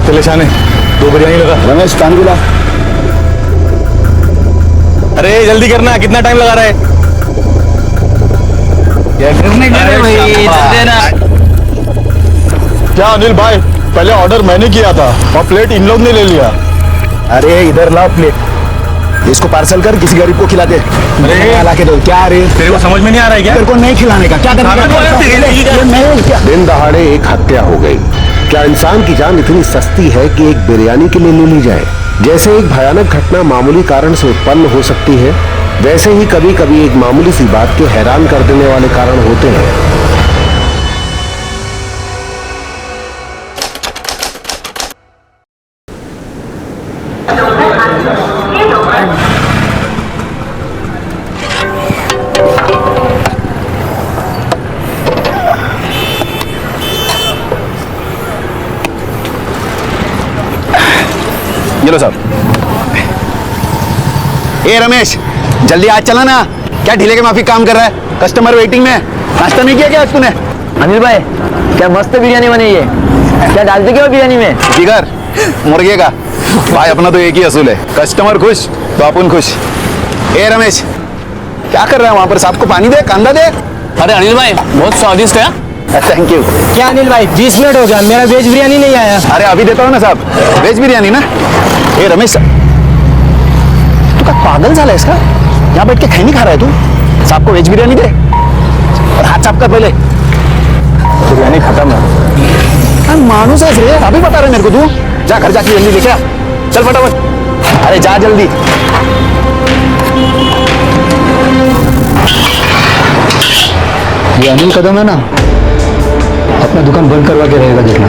चले शाने, 2 बिरयानी लगा। रमेश पानी पिला। अरे जल्दी करना, कितना टाइम लगा रहा है? क्या अनिल भाई, पहले ऑर्डर मैंने किया था और प्लेट इन लोग ने ले लिया। अरे इधर लाओ प्लेट, इसको पार्सल कर किसी गरीब को खिला दे। अरे ला के दो। क्या रे तेरे को समझ में नहीं आ रहा है क्या? तेरे को नहीं खिलाने का क्या करना? दिन दहाड़े एक हत्या हो गई। क्या इंसान की जान इतनी सस्ती है कि एक बिरयानी के लिए ले ली जाए? जैसे एक भयानक घटना मामूली कारण से उत्पन्न हो सकती है, वैसे ही कभी कभी एक मामूली सी बात के हैरान कर देने वाले कारण होते हैं। चलो साहब। ए रमेश, जल्दी आज चला ना। क्या ढीले के माफी काम कर रहा है? कस्टमर वेटिंग में। नाश्ता नहीं किया क्या आज तूने? अनिल भाई, क्या मस्त बिरयानी बनी है। क्या डालते क्या बिरयानी में? जिगर मुर्गे का। भाई अपना तो एक ही असूल है, कस्टमर खुश तो अपन खुश। ए रमेश, क्या कर रहा है वहां पर? साहब को पानी दे, कांदा दे। अरे अनिल भाई, बहुत स्वादिष्ट है। Thank you. क्या अनिल भाई, 20 मिनट हो गया, मेरा वेज बिरयानी नहीं आया। अरे अभी देता हूँ ना साहब, वेज बिरयानी ना। ए रमेश, तू का पागल झाला इसका? यहाँ बैठ के खैनी खा रहा है तू? साहब को वेज बिरयानी दे और हाथ साफ कर पहले। बिरयानी खत्म है। मानूस है रे, अभी बता रहे मेरे को तू? जा घर जाके जल्दी लेके आ, चल फटाफट। अरे जा जल्दी। ये अनिल कदम है ना, अपना दुकान बंद करवा के रहेगा, देखना।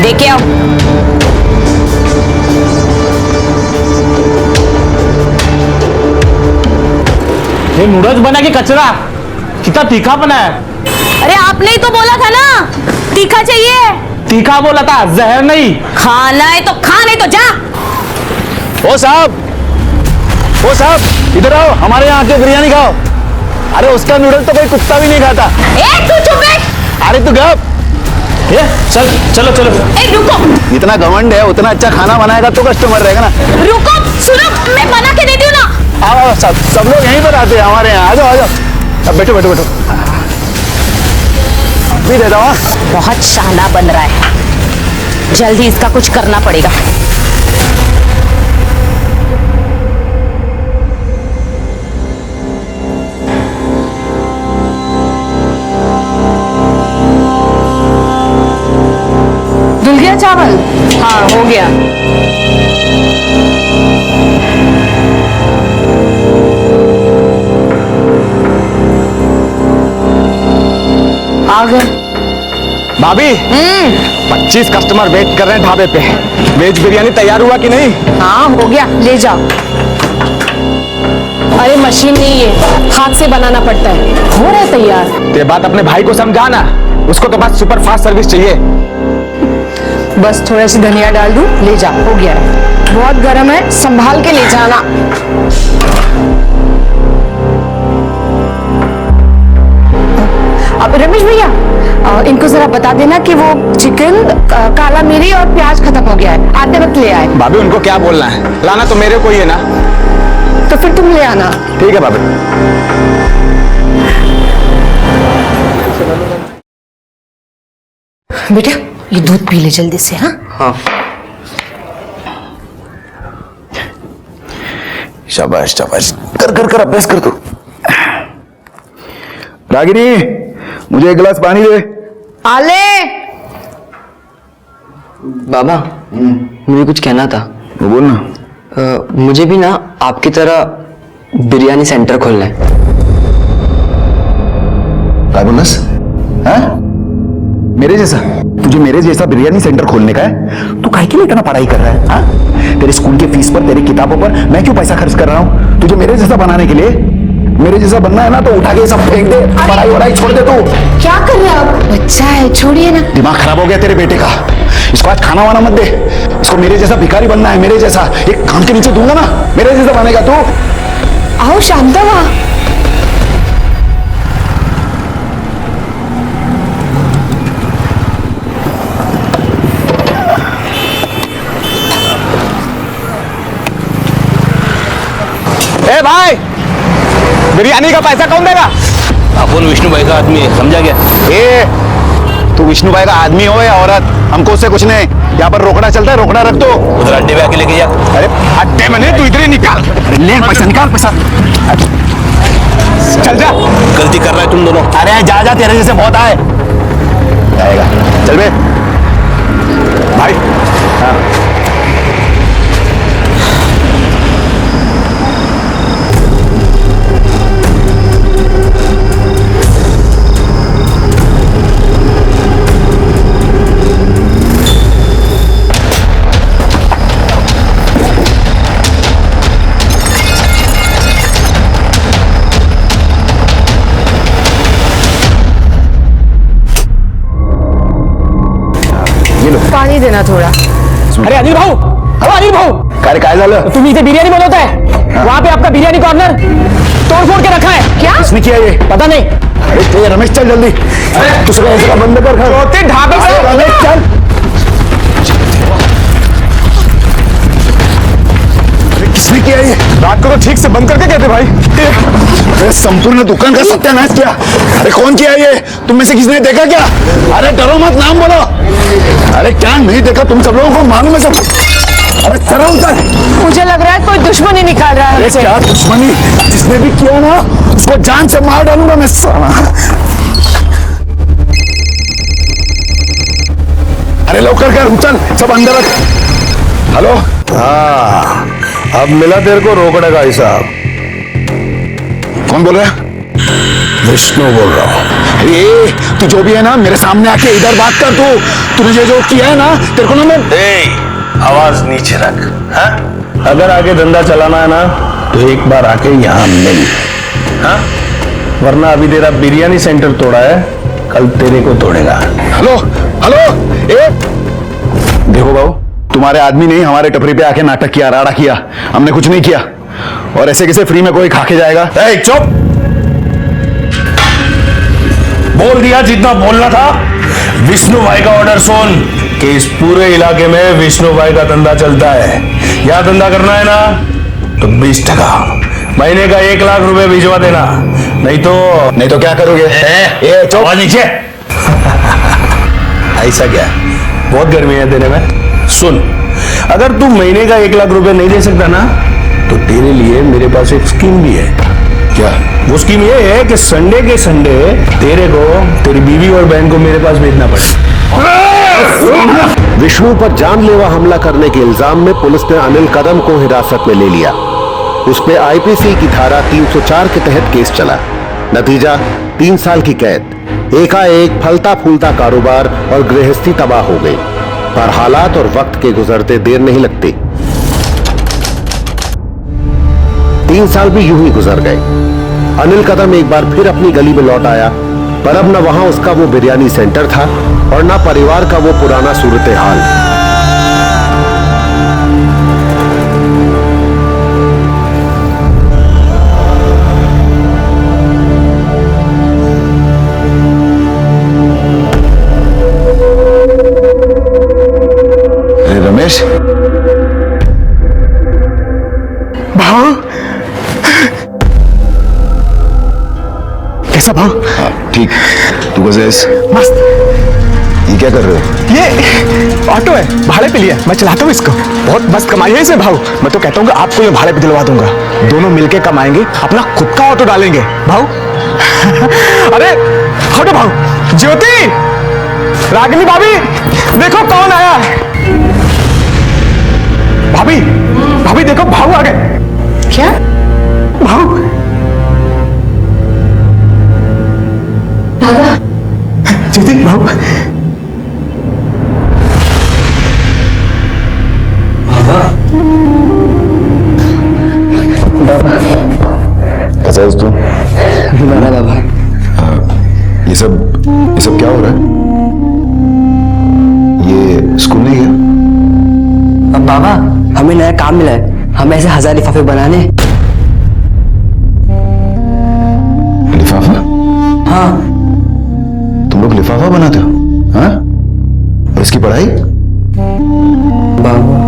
देखे आओ। ये नूडल्स बना के कचरा, कितना तीखा बना है। अरे आपने ही तो बोला था ना तीखा चाहिए। तीखा बोला था, जहर नहीं। खाना है तो खा, नहीं तो जा। ओ साहब, इधर आओ, हमारे यहाँ आके बिरयानी खाओ। अरे उसका नूडल तो कोई कुत्ता भी नहीं खाता। ए तू चुप बैठ। अरे तू गप। ये चलो चलो। ए रुको इतना घमंड है, उतना अच्छा खाना बनाएगा तो कस्टमर रहेगा ना। रुको, सुनो, मैं बना के देती हूँ ना। आओ सब लोग यहीं पर आते हैं हमारे यहाँ। आ जाओ। अब बैठो। भी देता हूँ। बहुत शाना बन रहा है, जल्दी इसका कुछ करना पड़ेगा। धुल गया चावल? हाँ हो गया। आ गए भाभी, 25 कस्टमर वेट कर रहे हैं ढाबे पे। वेज बिरयानी तैयार हुआ कि नहीं? हाँ हो गया, ले जाओ। अरे मशीन नहीं है, हाथ से बनाना पड़ता है। हो रहा है तैयार। ये बात अपने भाई को समझाना, उसको तो बस सुपर फास्ट सर्विस चाहिए। बस थोड़ा सी धनिया डाल दूं, ले जा, हो गया है। बहुत गर्म है, संभाल के ले जाना। अब रमेश भैया, इनको जरा बता देना कि वो चिकन, काला मिरी और प्याज खत्म हो गया है, आते वक्त ले आए। भाभी उनको क्या बोलना है? लाना तो मेरे को ही है ना। तो फिर तुम ले आना। ठीक है भाभी। बेटा ये दूध पी ले जल्दी से। हाँ शाबाश कर अभ्यास कर तू। रागिनी, मुझे 1 गिलास पानी दे। आले। बाबा, मुझे कुछ कहना था। वो बोल ना। मुझे भी ना आपकी तरह बिरयानी सेंटर खोलना है। क्या बोलस? मेरे जैसा? तुझे मेरे जैसा बिरयानी सेंटर खोलने का है? तू काहे के लिए इतना पढ़ाई कर रहा है? तेरे स्कूल की फीस पर, तेरी किताबों पर मैं क्यों पैसा खर्च कर रहा हूँ तुझे मेरे जैसा बनाने के लिए? मेरे जैसा बनना है ना तो उठा के सब फेंक दे, पढ़ाई वढ़ाई छोड़ दे। तू क्या कर रहे हो आप? बच्चा है, छोड़िए ना। दिमाग खराब हो गया तेरे बेटे का। इसको आज खाना वाना मत दे। इसको मेरे जैसा भिखारी बनना है, मेरे जैसा। एक कान के नीचे दूंगा ना, मेरे जैसा बनेगा तू। आओ शांतवा। भाई, बिरयानी का पैसा कौन देगा? अपन विष्णु भाई का आदमी है, समझा क्या? ए, तू विष्णु भाई का आदमी हो या औरत, हमको उससे कुछ नहीं। यहाँ पर रोकड़ा चलता है, रोकड़ा रख दो। उधर अड्डे पे आके लेके जा। अरे अड्डे में नहीं, तू इधर ही निकाल। ले पैसा, निकाल पैसा। चल जा। गलती कर रहा है तुम दोनों। अरे जा जा, तेरे जैसे बहुत आए। जाएगा, चल बे भाई। हाँ। पानी देना थोड़ा। अरे अनिल भाऊ, अनिल भाऊ, काय झालं? तुम इसे बिरयानी बनवता है? वहाँ पे आपका बिरयानी कॉर्नर तोड़ फोड़ के रखा है। क्या? किसने किया ये? पता नहीं। अरे ये रमेश, चल जल्दी। तू सब ऐसा बंद कर। ढाबे से रमेश चल। अरे किसने किया ये? रात को तो ठीक से बंद करके कहते भाई। अरे संपूर्ण दुकान का सत्यानाश किया। अरे कौन किया ये? तुम में से किसने देखा क्या? अरे डरो मत, नाम बोलो। अरे क्या नहीं देखा? तुम सब लोगों को मालूम है सब। अरे चलो उधर। मुझे लग रहा है कोई दुश्मनी निकाल रहा है अरे हमसे। क्या दुश्मनी? जिसने भी किया ना, उसको जान से मार डालूंगा मैं साला। अरे लौकर कर, उचल, सब अंदर रख। हेलो। हाँ, अब मिला तेरे को रोकड़े का हिसाब। कौन बोल रहा है? विष्णु बोल रहा हूँ। अरे तू जो भी है ना, मेरे सामने आके इधर बात कर। तूने जो किया है ना, तेरे को ना मैं। आवाज नीचे रख। हाँ? अगर आगे धंधा चलाना है ना, तो एक बार आके यहाँ मिल। हाँ? वरना अभी तेरा बिरयानी सेंटर तोड़ा है, कल तेरे को तोड़ेगा। Hello hello. ए देखो बाबू, तुम्हारे आदमी नहीं हमारे टपरी पे आके नाटक किया, राड़ा किया। हमने कुछ नहीं किया। और ऐसे कैसे फ्री में कोई खा के जाएगा? चुप। बोल दिया जितना बोलना था। विष्णु भाई का ऑर्डर सुन कि इस पूरे इलाके में विष्णु भाई का धंधा चलता है। यह धंधा करना है ना, तो 20% महीने का 1 लाख रुपए भिजवा देना। नहीं तो क्या करोगे? ए चुप। आवाज नीचे। ऐसा क्या? बहुत गर्मी है तेरे में। सुन, अगर तू महीने का 1 लाख रुपए नहीं दे सकता ना, तो तेरे लिए मेरे पास एक स्कीम भी है। क्या? वो स्कीम ये है कि संडे के संडे तेरे को तेरी बीवी और बहन को मेरे पास भेजना पड़े। विष्णु पर जानलेवा हमला करने के इल्जाम में पुलिस ने अनिल कदम को हिरासत में ले लिया। उस पे आईपीसी की धारा 304 के तहत केस चला। नतीजा 3 साल की कैद। एकाएक फलता फूलता कारोबार और गृहस्थी तबाह हो गई। पर हालात और वक्त के गुजरते देर नहीं लगती। 3 साल भी यूं ही गुजर गए। अनिल कदम एक बार फिर अपनी गली में लौट आया, पर अब न वहां उसका वो बिरयानी सेंटर था और न परिवार का वो पुराना सूरत हाल। रमेश, भाव कैसा भाव? हाँ ठीक। तू कैसे? मस्त। ये क्या कर रहे हो? ये ऑटो है, भाड़े पे लिया, मैं चलाता हूँ इसको। बहुत मस्त कमाई है इसे भाव। मैं तो कहता हूँ कि आपको ये भाड़े पे दिलवा दूंगा। दोनों मिलके कमाएंगे, अपना खुद का ऑटो डालेंगे भाव। अरे हटो भाव। ज्योति, रागिनी भाभी, देखो कौन आया है। भाभी, भाभी देखो भाव आ गए। क्या? भाव। दादा। ज्योति, भाव। कैसा है तू? बाबा, ये सब क्या हो रहा है? ये स्कूल नहीं गया? अब बाबा हमें नया काम मिला है, हमें ऐसे 1000 लिफाफे बनाने। लिफाफा? हाँ। तुम लोग लिफाफा बनाते हो? हाँ? और इसकी पढ़ाई? बाबा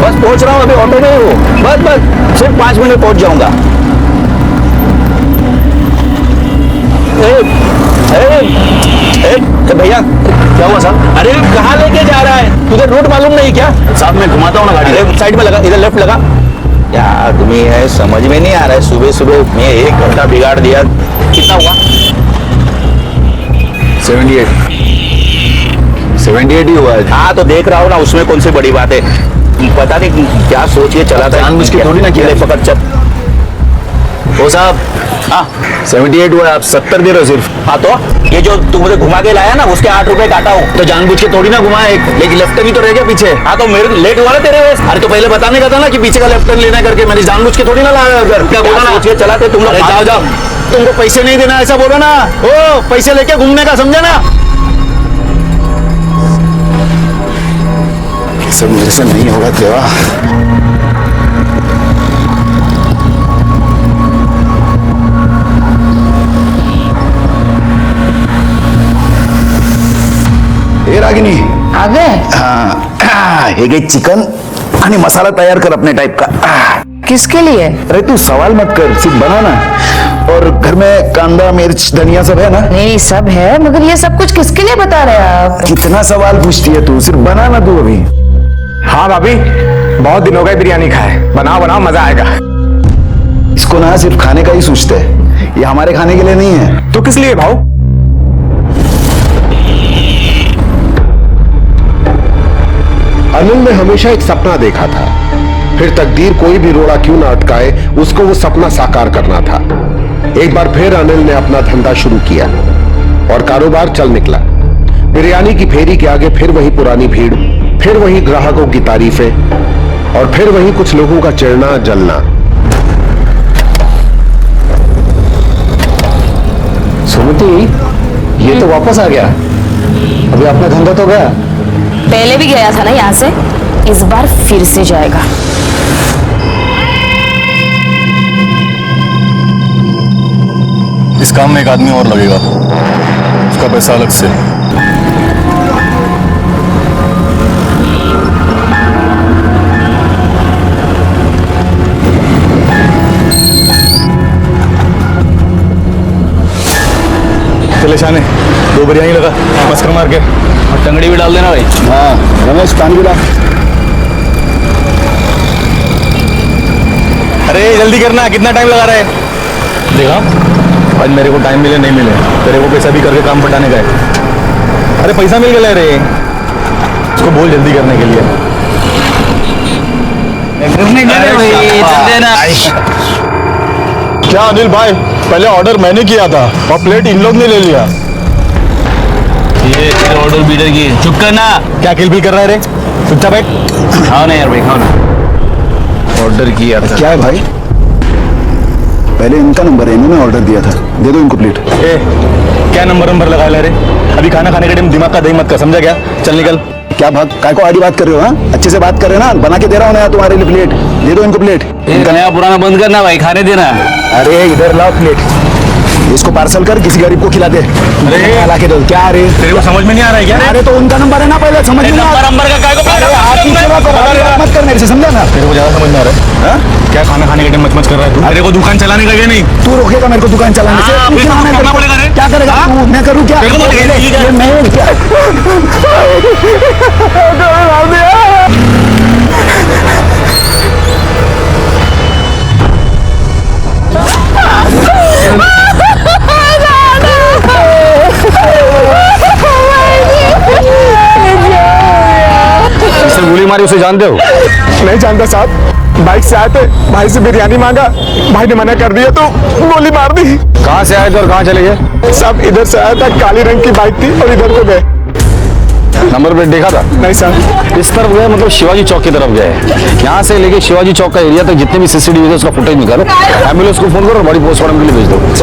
बस पहुंच रहा हूँ, अभी ऑटो में ही हूँ। बस सिर्फ 5 मिनट में पहुंच जाऊंगा। भैया क्या हुआ साहब? अरे कहाँ लेके जा रहा है? तुझे रूट मालूम नहीं क्या? साहब मैं घुमाता हूँ ना गाड़ी, साइड में लगा, इधर लेफ्ट लगा। क्या आदमी है, समझ में नहीं आ रहा है। सुबह सुबह मैं 1 घंटा बिगाड़ दिया। कितना हुआ? 78 ही हुआ है। हाँ तो देख रहा हूँ ना, उसमें कौन सी बड़ी बात है। पता नहीं क्या सोच के चला था, जानबूझ के थोड़ी ना किया। पकड़ चल ओ साहब। हाँ 78 हुआ है, आप 70 दे रहे हो सिर्फ। हाँ तो ये जो तू मुझे घुमा के लाया ना, उसके 8 रुपए काटा हूँ। तो जानबूझ के थोड़ी ना घुमाया, एक लेफ्ट टर्न ही तो रह गया पीछे। हाँ तो मेरे लेट हुआ ना तेरे वजह। अरे तो पहले बताने का था ना कि पीछे का लेफ्ट टर्न लेना करके। मैंने जानबूझ के थोड़ी ना लाया उधर। क्या बोला ना, सोच के चलाते तुम लोग। जाओ जाओ, तुमको पैसे नहीं देना ऐसा बोलो ना। ओ पैसे लेके घूमने का, समझा ना? सब मेरे से नहीं होगा देवा। हे रागिनी, आ गए? हाँ हे गई चिकन आणि मसाला तैयार कर अपने टाइप का। किसके लिए? अरे तू सवाल मत कर, सिर्फ बना ना। और घर में कांदा मिर्च धनिया सब है ना? नहीं सब है, मगर ये सब कुछ किसके लिए बता रहे हैं आप? कितना सवाल पूछती है तू, सिर्फ बना ना तू अभी। हाँ भाभी, बहुत दिन हो गए बिरयानी खाए। बनाओ बनाओ, मजा आएगा। इसको ना सिर्फ खाने का ही सोचते हैं, ये हमारे खाने के लिए नहीं है। तो किस लिए भाऊ? अनिल ने हमेशा एक सपना देखा था, फिर तकदीर कोई भी रोड़ा क्यों ना अटकाए, उसको वो सपना साकार करना था। एक बार फिर अनिल ने अपना धंधा शुरू किया और कारोबार चल निकला। बिरयानी की फेरी के आगे फिर वही पुरानी भीड़, फिर वही ग्राहकों की तारीफें और फिर वही कुछ लोगों का चिढ़ना जलना। सुमति, ये तो वापस आ गया। अभी अपना धंधा तो गया। पहले भी गया था ना यहाँ से, इस बार फिर से जाएगा। इस काम में एक आदमी और लगेगा, उसका पैसा अलग से। चले शाने, 2 बिरयानी लगा, मस्कर मार के, और टंगड़ी भी डाल देना भाई। हाँ रमेश, पानी पिला। अरे जल्दी करना, कितना टाइम लगा रहा है? देखा, आज मेरे को टाइम मिले नहीं मिले, तेरे को कैसा भी करके काम पटाने का है। अरे पैसा मिल गया रे, उसको बोल जल्दी करने के लिए। क्या अनिल भाई, पहले ऑर्डर मैंने किया था और प्लेट इन लोग ने ले लिया। ये ऑर्डर बीटर की चुप करना। क्या किलबिल कर रहा है रे? चुपचाप बैठ। खाओ ना यार भाई, खाओ ना। ऑर्डर किया था। क्या है भाई? पहले इनका नंबर है, इन्होंने ऑर्डर दिया था, दे दो इनको प्लेट। ए, क्या नंबर लगा ले रे? अभी खाना खाने के टाइम दिमाग का दही मत कर, समझा क्या? चल निकल। क्या काय को आड़ी बात कर रहे हो? हाँ अच्छे से बात कर रहे हो ना, बना के दे रहा हूँ ना तुम्हारे लिए प्लेट, दे दो इनको प्लेट। इनका नया पुराना बंद करना भाई, खाने देना। अरे इधर लाओ प्लेट, इसको पार्सल कर, किसी गरीब को खिला दे। अरे ला के दो। क्या अरे तेरे को समझ में नहीं आ रहा है क्या? अरे तो उनका नंबर है ना, पहले समझ में नंबर का काय को मत कर मेरे से, समझा ना? तेरे को ज्यादा समझ में आ रहा है? क्या खाना खाने के टाइम मच कर रहा है तू? तेरे को दुकान चलाने का क्या नहीं? तू रोकेगा मेरे को दुकान चलाने से? हाँ, तू फिर चलाने करना का- पड़ेगा रे। क्या करेगा तू? मैं करूँ क्या? तेरे को तो ये ठीक है। मैं क्या? जिसने गोली मारी उसे जानते हो? नहीं जानता साहब, बाइक से आए थे, भाई से बिरयानी मांगा, भाई ने मना कर दिया तो गोली मार दी। कहाँ से आए थे और कहाँ चले गए? साहब इधर से आया था, काली रंग की बाइक थी और इधर को गए। नंबर प्लेट देखा था? नहीं साहब। इस तरफ गए, मतलब शिवाजी चौक की तरफ गए। यहाँ से लेके शिवाजी चौक का एरिया तक जितने भी सीसीटीवी है उसका फुटेज निकालो, एम्बुलेंस को फोन करो और बॉडी पोस्टमार्टम के लिए भेज दो।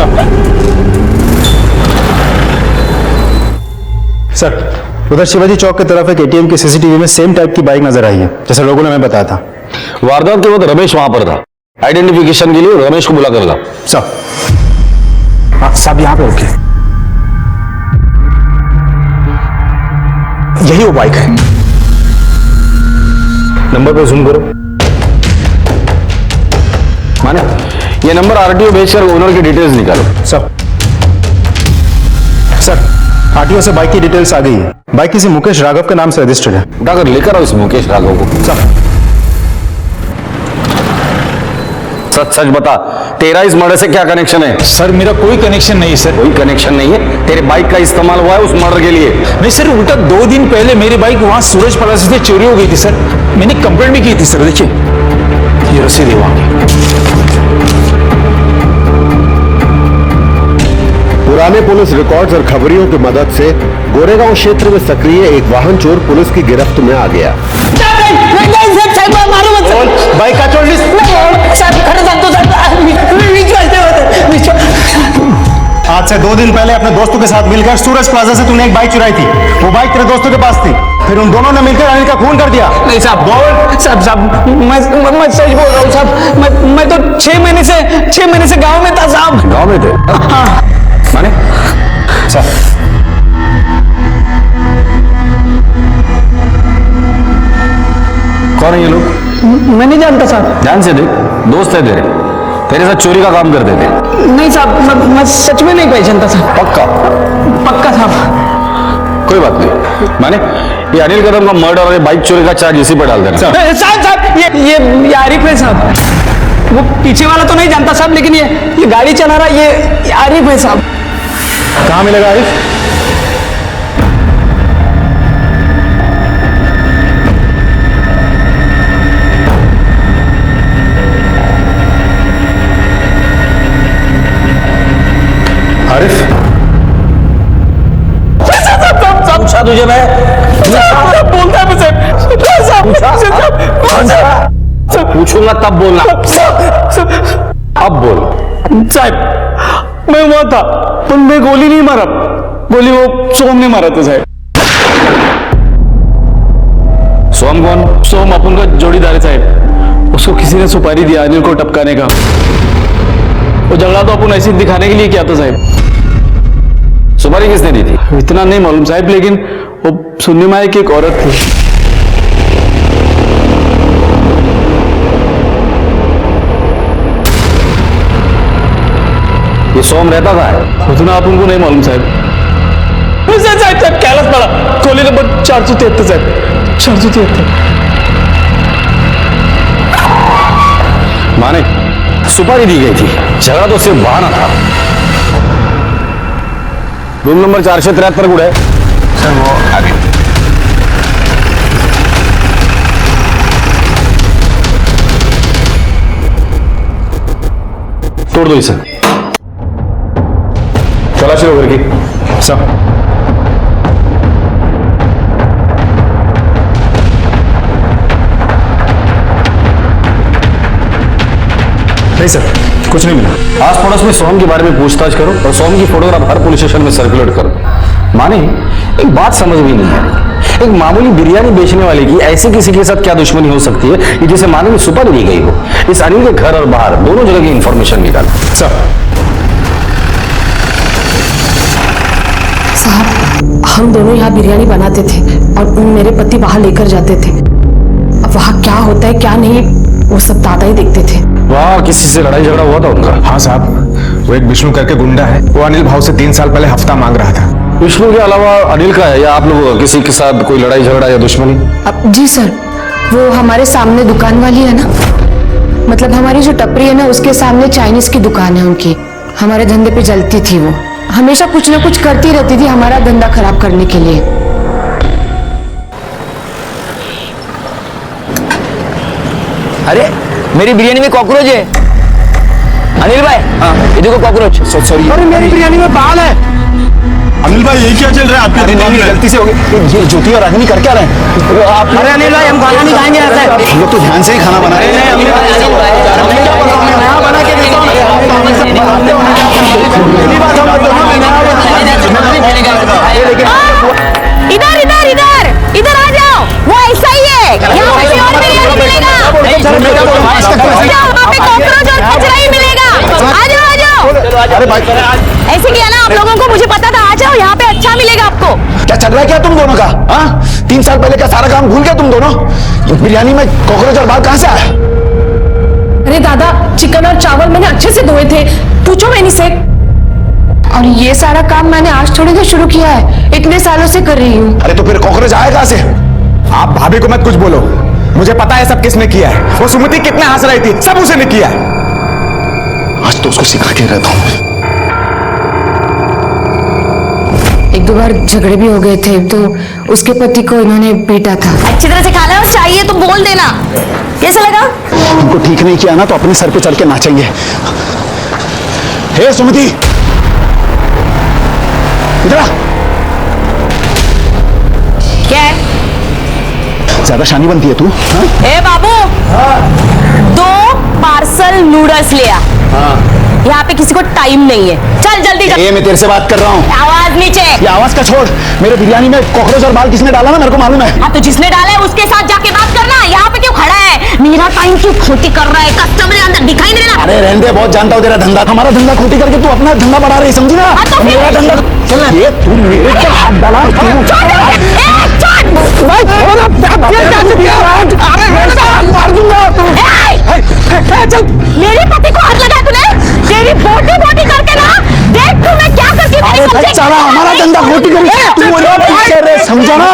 सर उधर शिवाजी चौक की तरफ एक एटीएम की सीसीटीवी में सेम टाइप की बाइक नजर आई है, जैसे लोगों ने हमें बताया था। वारदात के वक्त रमेश वहां पर था, आइडेंटिफिकेशन के लिए रमेश को बुला कर ला। साहब यहाँ पे रुकिए, यही वो बाइक है। नंबर पे जूम करो। माने ये नंबर आरटीओ भेजकर ओनर की डिटेल्स निकालो। सर आरटीओ से बाइक की डिटेल्स आ गई है। बाइक किसी मुकेश राघव के नाम से रजिस्टर्ड है। उठाकर लेकर आओ इस मुकेश राघव को। सच सच बता, तेरा इस मर्डर से क्या कनेक्शन है? सर मेरा कोई कनेक्शन नहीं सर। कोई कनेक्शन नहीं है? तेरे बाइक का इस्तेमाल हुआ है उस मर्डर के लिए? नहीं सर, उल्टा 2 दिन पहले मेरी बाइक वहां सूरज प्लाजा से चोरी हो गई थी सर। मैंने कंप्लेंट भी की थी सर। देखिए ये रसीद है वहां की। पुराने पुलिस रिकॉर्ड्स और खबरियों की मदद से गोरेगांव क्षेत्र में सक्रिय एक वाहन चोर पुलिस की गिरफ्त में आ गया। बाइक का चोर आज से 2 दिन पहले अपने दोस्तों के साथ मिलकर सूरज प्लाजा से तूने एक बाइक चुराई थी। वो बाइक तेरे दोस्तों के पास थी, फिर उन दोनों ने मिलकर अनिल का खून कर दिया। नहीं साहब, साहब मैं सच बोल रहा हूँ साहब। मैं तो 6 महीने से गांव में था साहब। गांव में थे? हाँ। माने सर कौन है ये लोग? मैं नहीं जानता साहब। ध्यान से देख, दोस्त है तेरे साथ चोरी का काम करते थे। नहीं साहब, मैं सच में नहीं पहचानता साहब। पक्का साहब। कोई बात नहीं। माने ये अनिल कदम का मर्डर और बाइक चोरी का चार्ज इसी पर डाल देना। साहब ये आरिफ है साहब। वो पीछे वाला तो नहीं जानता साहब, लेकिन ये गाड़ी चला रहा ये आरिफ है साहब। कहाँ मिलेगा आरिफ? आरिफ पूछा तुझे मैं? बोलता है मुझे। पूछूंगा तब बोलना। अब बोल। साहब मैं वहां था, पर मैं गोली नहीं मारा। गोली वो सोम ने मारा था साहब। सोम कौन? सोम अपन का जोड़ीदार है साहब। उसको किसी ने सुपारी दिया अनिल को टपकाने का। वो झगड़ा तो अपन ऐसे दिखाने के लिए किया था साहब। सुपारी किसने दी थी? इतना नहीं मालूम साहब, लेकिन वो सुनने में आया कि एक औरत थी। ये सोम रहता था? उतना आप उनको नहीं मालूम साहब। साहब कैलाश पड़ा, गोली नंबर 473 साहब। 473। माने सुपारी दी गई थी, झगड़ा तो सिर्फ बहाना था। रूम नंबर 473 गुड़ है सर। वो आगे तोड़ दो इसे। तलाशी लो घर की। सर नहीं सर, कुछ नहीं मिला। आस पड़ोस में सोम के बारे में पूछताछ करो और सोम की फोटोग्राफ हर पुलिस स्टेशन में सर्कुलेट करो। माने एक बात समझ में नहीं आ रही, एक मामूली बिरयानी बेचने वाले की ऐसे किसी के साथ क्या दुश्मनी हो सकती है कि जिसे माने में सुपारी दी गई हो? इस अनिल के घर और बाहर दोनों जगह की इंफॉर्मेशन निकालो। सर साहब हम दोनों यहाँ बिरयानी बनाते थे और मेरे पति वहाँ लेकर जाते थे। अब वहाँ क्या होता है क्या नहीं वो सब दादा ही देखते थे। वाह, किसी से लड़ाई झगड़ा हुआ था उनका? हाँ साहब, वो एक विष्णु करके गुंडा है। वो अनिल भाव से 3 साल पहले हफ्ता मांग रहा था। विष्णु के अलावा अनिल का है या आप लोग किसी के साथ कोई लड़ाई झगड़ा या दुश्मनी? जी सर, वो हमारे सामने दुकान वाली है ना, मतलब हमारी जो टपरी है ना उसके सामने चाइनीज की दुकान है उनकी। हमारे धंधे पे जलती थी वो, हमेशा कुछ ना कुछ करती रहती थी हमारा धंधा खराब करने के लिए। अरे मेरी बिरयानी में कॉकरोच है। अनिल भाई, हाँ ये देखो कॉकरोच। सॉरी। अरे मेरी बिरयानी में बाल है। अनिल भाई ये क्या चल रहा है आपके? गलती से हो गई। ये ज्योति और रागिनी कर क्या रहे हैं? अरे अनिल भाई हम खाना नहीं खाएंगे ऐसा। हम लोग तो ध्यान से ही खाना बना रहे हैं। इधर इधर इधर इधर आ जाओ, वो ऐसा ही है। यहाँ पे और बिरयानी मिलेगा, वहाँ पे कॉकरोच और कचरा ही मिलेगा। आ जाओ आ जाओ। अरे भाई ऐसे किया ना आप लोगों को, मुझे पता था। आ जाओ, यहाँ पे अच्छा मिलेगा आपको। क्या चल रहा है क्या तुम दोनों का? हाँ 3 साल पहले का सारा काम भूल गए तुम दोनों? ये बिरयानी में कॉकरोच और बाल कहां से आया? अरे दादा, चिकन और चावल मैंने अच्छे से धोए थे, पूछो मैंने से। और ये सारा काम मैंने आज थोड़ी ना शुरू किया है, इतने सालों से कर रही हूँ। अरे तो फिर कॉकरोच आया कहां से? आप भाभी को मत कुछ बोलो, मुझे पता है सब किसने किया है। वो सुमति कितने हंस रही थी, सब उसी ने किया है। आज तो उसको सिखा के रहता हूं। 1-2 बार झगड़े भी हो गए थे, तो उसके पति को इन्होंने पीटा था। अच्छी तरह से खाना और चाहिए तो बोल देना। कैसा लगा? तुमको ठीक नहीं किया ना तो अपने सर पे चढ़ के नाचेंगे। हे सुमति, इधर आ। क्या है? ज्यादा शानी बनती है तू, हाँ? ए बाबू, 2 पार्सल नूडल्स ले आ। यहाँ पे किसी को टाइम नहीं है, चल जल्दी ये मैं तेरे से बात कर रहा हूँ। आवाज नीचे। ये आवाज का छोड़, मेरे बिरयानी में कॉकरोच और बाल किसने डाला ना मेरे को मालूम है। हाँ तो जिसने डाला है उसके साथ जाके बात करना, यहाँ पे क्यों खड़ा है? मेरा टाइम क्यों खोटी कर रहा है? कस्टमर अंदर दिखाई नहीं दे रहा। अरे रहने दे, बहुत जानता हूँ तेरा धंधा। हमारा धंधा खोटी करके तू अपना धंधा बढ़ा रही, समझी ना? हाँ तो फिर? मेरा धंधा चल, ये तू मेरे पे हाथ डाला। मार दूंगा। मेरे पति को हाथ लगा तूने? तेरी बोटी बोटी करके ना, देख तू मैं क्या करती हूँ। अरे भाई साला, हमारा धंधा खोटी करके तू मेरा पीछे रे, समझा ना?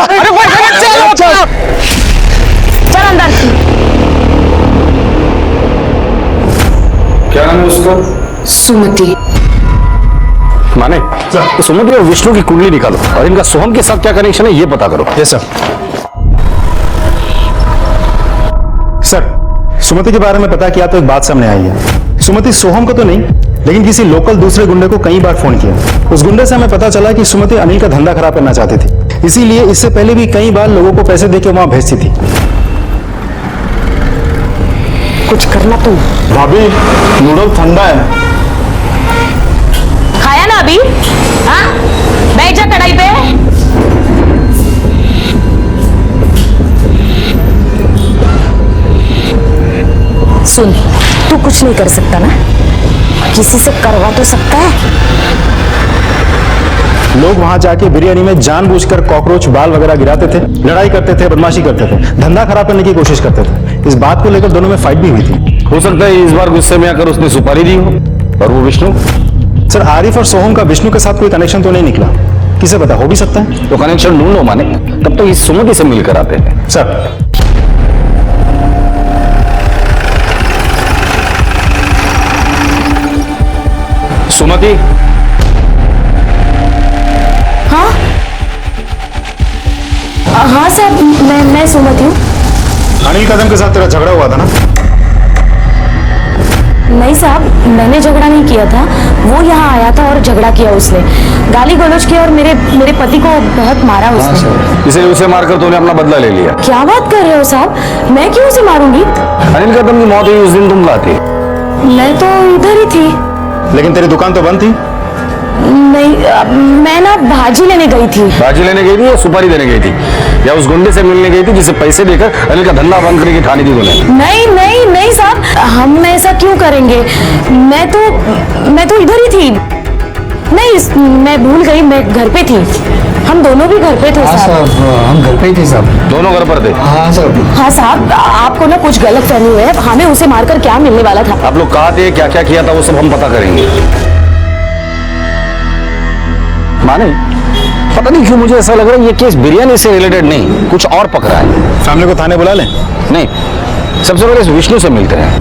चल अंदर। क्या नाम है उसका? सुमति। माने सुमति और विष्णु की कुंडली निकालो और इनका सोहम के साथ क्या कनेक्शन है ये पता करो। Yes sir. सर, सुमति के बारे में पता किया तो एक बात सामने आई है। सुमति सोहम को तो नहीं, लेकिन किसी लोकल दूसरे गुंडे को कई बार फोन किया। उस गुंडे से हमें पता चला कि सुमति अनिल का धंधा खराब करना चाहती थी, इसीलिए इससे पहले भी कई बार लोगों को पैसे देके वहां भेजती थी। कुछ करना तुम। भाभी, नूडल ठंडा है। खाया ना अभी? हाँ, बैठ जा कढ़ाई पे। सुन, तू कुछ नहीं कर सकता ना, किसी से करवा तो सकता है। लोग वहां जाके बिरयानी में जानबूझकर कॉकरोच बाल वगैरह गिराते थे, लड़ाई करते थे, बदमाशी करते थे, धंधा खराब करने की कोशिश करते थे। इस बात को लेकर दोनों में फाइट भी हुई थी। हो सकता है इस बार गुस्से में आकर उसने सुपारी दी हो। और वो विष्णु? सर, आरिफ और सोहम का विष्णु के साथ कोई कनेक्शन तो नहीं निकला, किसे पता, हो भी सकता है। तो कनेक्शन ढूंढो माने, तब तो इस सुमति से मिलकर आते हैं। सर, सुमति। हाँ हाँ साहब, मैं सुमति हूँ। अनिल कदम के साथ तेरा झगड़ा हुआ था ना? नहीं साहब, मैंने झगड़ा नहीं किया था, वो यहाँ आया था और झगड़ा किया उसने, गाली गलौज किया और मेरे पति को बहुत मारा उसने। इसलिए उसे मारकर तूने अपना बदला ले लिया। क्या बात कर रहे हो साहब, मैं क्यों उसे मारूंगी? अनिल कदम की मौत हुई उस दिन तुम कहाँ थी? मैं तो इधर ही थी। लेकिन तेरी दुकान तो बंद थी। नहीं, मैं ना भाजी लेने गई थी। भाजी लेने गई थी या सुपारी देने गई थी या उस गुंडे से मिलने गई थी जिसे पैसे देकर अनिल का धंधा बंद करने की ठानी थी तूने? नहीं नहीं नहीं साहब, हम ऐसा क्यों करेंगे? मैं तो इधर ही थी। नहीं, मैं भूल गई, मैं घर पे थी। हम दोनों भी घर पे थे साहब। हम घर पे ही थे साहब। दोनों घर पर थे? हाँ सर। हाँ साहब, आपको ना कुछ गलत फहमी हुई है, हमें उसे मारकर क्या मिलने वाला था। आप लोग कहाँ थे, क्या क्या किया था, वो सब हम पता करेंगे। माने पता नहीं क्यों मुझे ऐसा लग रहा है ये केस बिरयानी से रिलेटेड नहीं, कुछ और पकड़ा है। फैमिली को थाने बुला लें? नहीं, सबसे पहले इस विष्णु से मिलते हैं।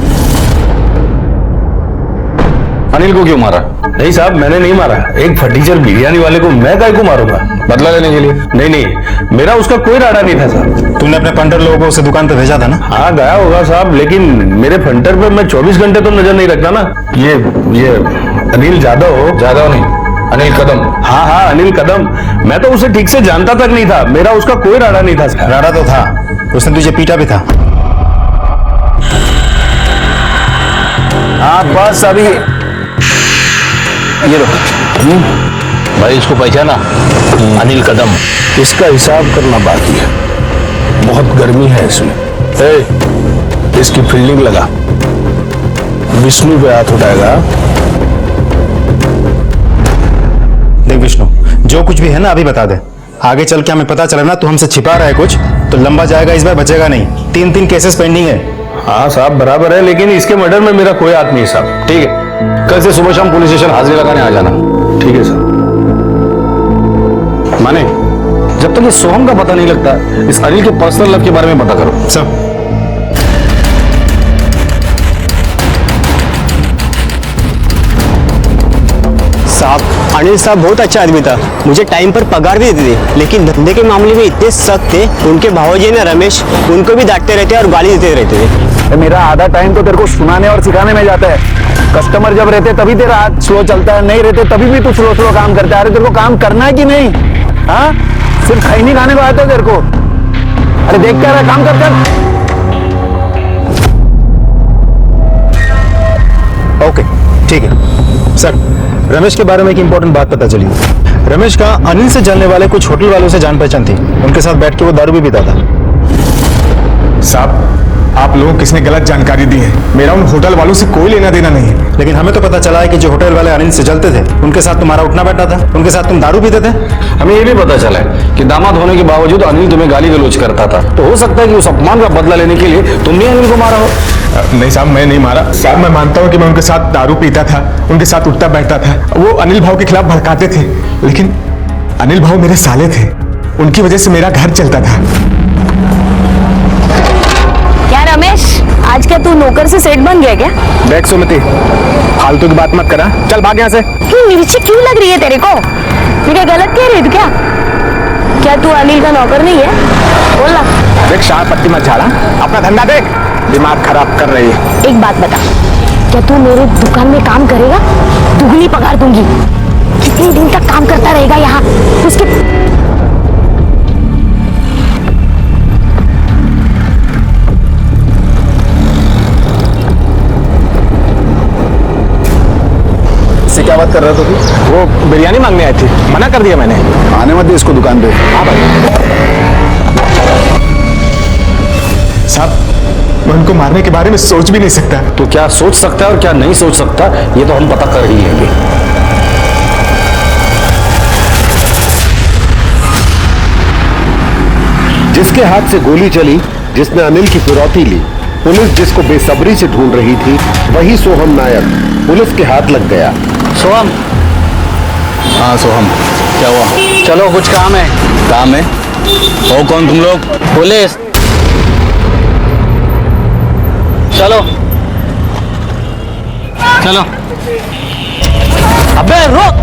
अनिल को क्यों मारा? नहीं साहब, मैंने नहीं मारा। एक फटीचर बिरयानी वाले को मैं काहे को मारूंगा? बदला लेने के लिए? नहीं नहीं, मेरा उसका कोई इरादा नहीं था साहब। तुमने अपने पंटर लोगों को उसे दुकान पे भेजा था ना? हाँ गया होगा साहब, लेकिन मेरे फंटर पे मैं 24 घंटे तो नजर नहीं रखता ना। ये अनिल जादव नहीं, अनिल कदम। हाँ हाँ, अनिल कदम। मैं तो उसे ठीक से जानता तक नहीं था, मेरा उसका कोई इरादा नहीं था। इरादा तो था, उसने तुझे पीटा भी था। हाँ बस अभी ये लो। भाई इसको पहचाना? अनिल कदम। इसका हिसाब करना बाकी है, बहुत गर्मी है इसमें। इसकी फील्डिंग लगा, विष्णु पे हाथ उठाएगा। देख विष्णु, जो कुछ भी है ना अभी बता दे, आगे चल के हमें पता चला ना तू हमसे छिपा रहा है कुछ, तो लंबा जाएगा, इस बार बचेगा नहीं। 3 केसेस पेंडिंग है। हाँ साहब बराबर है, लेकिन इसके मर्डर में मेरा कोई हाथ नहीं है साहब। ठीक है, कल से सुबह शाम पुलिस स्टेशन हाजिरी लगाने आ जाना। ठीक है साहब। माने जब तक ये सोहम का पता नहीं लगता, इस अनिल के पर्सनल लाइफ के बारे में पता करो। सब साहब, अनिल साहब बहुत अच्छा आदमी था, मुझे टाइम पर पगार भी देते थे, लेकिन धंधे के मामले में इतने सख्त थे। उनके भावजी ने रमेश, उनको भी डांटते रहते और गाली देते रहते थे। मेरा आधा टाइम तो तेरे को सुनाने और सिखाने में जाता है। कस्टमर जब रहते तभी तेरा हाथ स्लो चलता है, नहीं रहते तभी भी तू स्लो स्लो काम करता है। अरे तेरे को काम करना है कि नहीं? हाँ, सिर्फ खैनी खाने को आता है तेरे को? अरे देख क्या रहा है, काम कर। ओके ठीक है सर। रमेश के बारे में एक इंपॉर्टेंट बात पता चली। रमेश का अनिल से जलने वाले कुछ होटल वालों से जान पहचान थी, उनके साथ बैठ के वो दारू भी पीता था। साहब, आप लोगों को किसने गलत जानकारी दी है? मेरा उन होटल वालों से कोई लेना देना नहीं है। लेकिन हमें तो पता चला है कि जो होटल वाले अनिल से जलते थे, उनके साथ तुम्हारा उठना बैठा था, उनके साथ तुम दारू पीते थे। हमें ये भी पता चला है कि दामाद होने के बावजूद अनिल तुम्हें गाली गलौज करता था, तो हो सकता है कि उस अपमान का बदला लेने के लिए तुम भी अनिल को मारा हो। नहीं साहब, मैं नहीं मारा साहब। मैं मानता हूँ कि मैं उनके साथ दारू पीता था, उनके साथ उठता बैठता था, वो अनिल भाव के खिलाफ भड़काते थे, लेकिन अनिल भाव मेरे साले थे, उनकी वजह से मेरा घर चलता था। क्या रमेश, आज क्या तू नौकर से सेठ बन गया क्या? देख सुमति, फालतू की बात मत करा, चल भाग यहाँ से। क्यों मिर्ची क्यों लग रही है तेरे को? मैं क्या गलत कह रही थी क्या? क्या तू अनिल का नौकर नहीं है? बोल ना। देख शाह पत्ती मत झाड़ा, अपना धंधा देख, दिमाग खराब कर रही है। एक बात बता, क्या तू मेरे दुकान में काम करेगा? दुगनी पगार दूंगी। कितने दिन तक काम करता रहेगा यहाँ? उसके इससे क्या बात कर रहा था तू? वो बिरयानी मांगने आई थी, मना कर दिया मैंने। आने मत दे इसको दुकान पे। हाँ भाई साहब, मैं उनको मारने के बारे में सोच भी नहीं सकता। तो क्या सोच सकता है और क्या नहीं सोच सकता, ये तो हम पता कर ही लेंगे। जिसके हाथ से गोली चली, जिसने अनिल की फिरौती ली, पुलिस जिसको बेसब्री से ढूंढ रही थी, वही सोहम नायक पुलिस के हाथ लग गया। सोहम, हाँ सोहम, क्या हुआ? चलो कुछ काम है। काम है? हो कौन तुम लोग? पुलिस, चलो चलो। अबे रुक,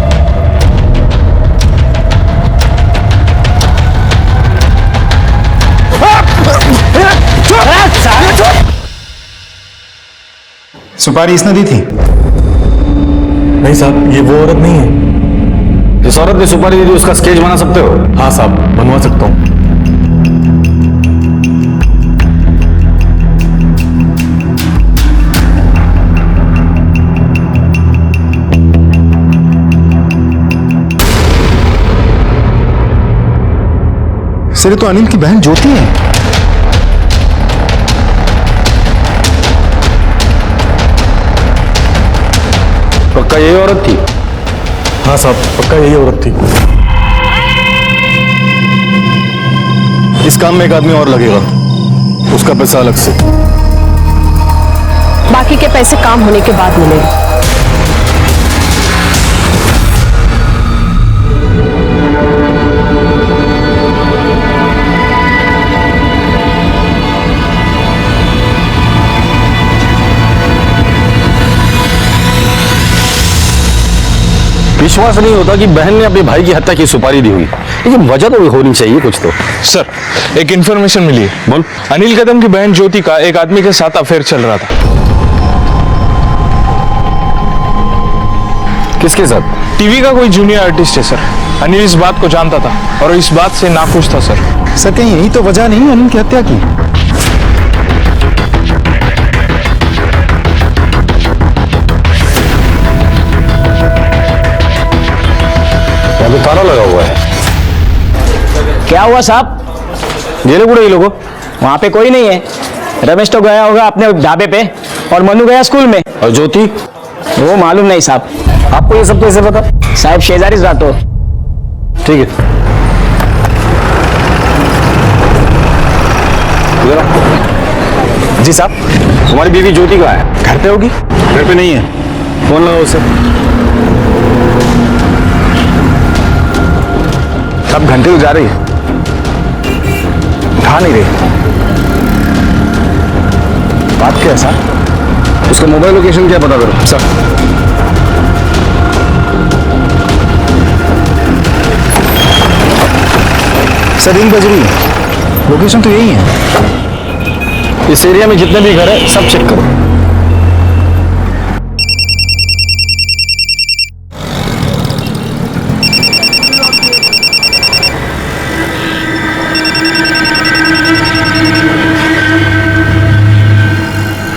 सुपारी इसने दी थी? नहीं साहब, ये वो औरत नहीं है। जिस औरत ने सुपारी दी थी उसका स्केच बना सकते हो? हाँ साहब, बनवा सकता हूँ। सिर्फ तो अनिल की बहन ज्योति है। पक्का यही औरत थी? हाँ साहब, पक्का यही औरत थी। इस काम में एक आदमी और लगेगा, उसका पैसा अलग से। बाकी के पैसे काम होने के बाद मिलेंगे। विश्वास नहीं होता कि बहन ने अपने भाई की हत्या की सुपारी दी हुई, लेकिन वजह तो होनी चाहिए कुछ तो। सर, एक इन्फॉर्मेशन मिली है। बोल। अनिल कदम की बहन ज्योति का एक आदमी के साथ अफेयर चल रहा था। किसके साथ? टीवी का कोई जूनियर आर्टिस्ट है सर। अनिल इस बात को जानता था और इस बात से नाखुश था सर। सर कहीं यही तो वजह नहीं अनिल की हत्या की? तो ताला लगा हुआ है। क्या हुआ साहब? जेले कूड़े ये लोगों? वहाँ पे कोई नहीं है। रमेश तो गया होगा अपने ढाबे पे और मनु गया स्कूल में। और ज्योति? वो मालूम नहीं साहब। आपको ये सब कैसे पता? साहब शेजारी रात हो। ठीक है। इधर आओ। जी साहब, तुम्हारी बीवी ज्योति कहाँ है? घर पे होगी। घर पे नहीं है। फोन लगाओ उसे। सब घंटे हो जा रही है, उठा नहीं रही। बात क्या है साहब? उसका मोबाइल लोकेशन क्या पता करो। सर रिंग बज रही है, लोकेशन तो यही है। इस एरिया में जितने भी घर है सब चेक करो।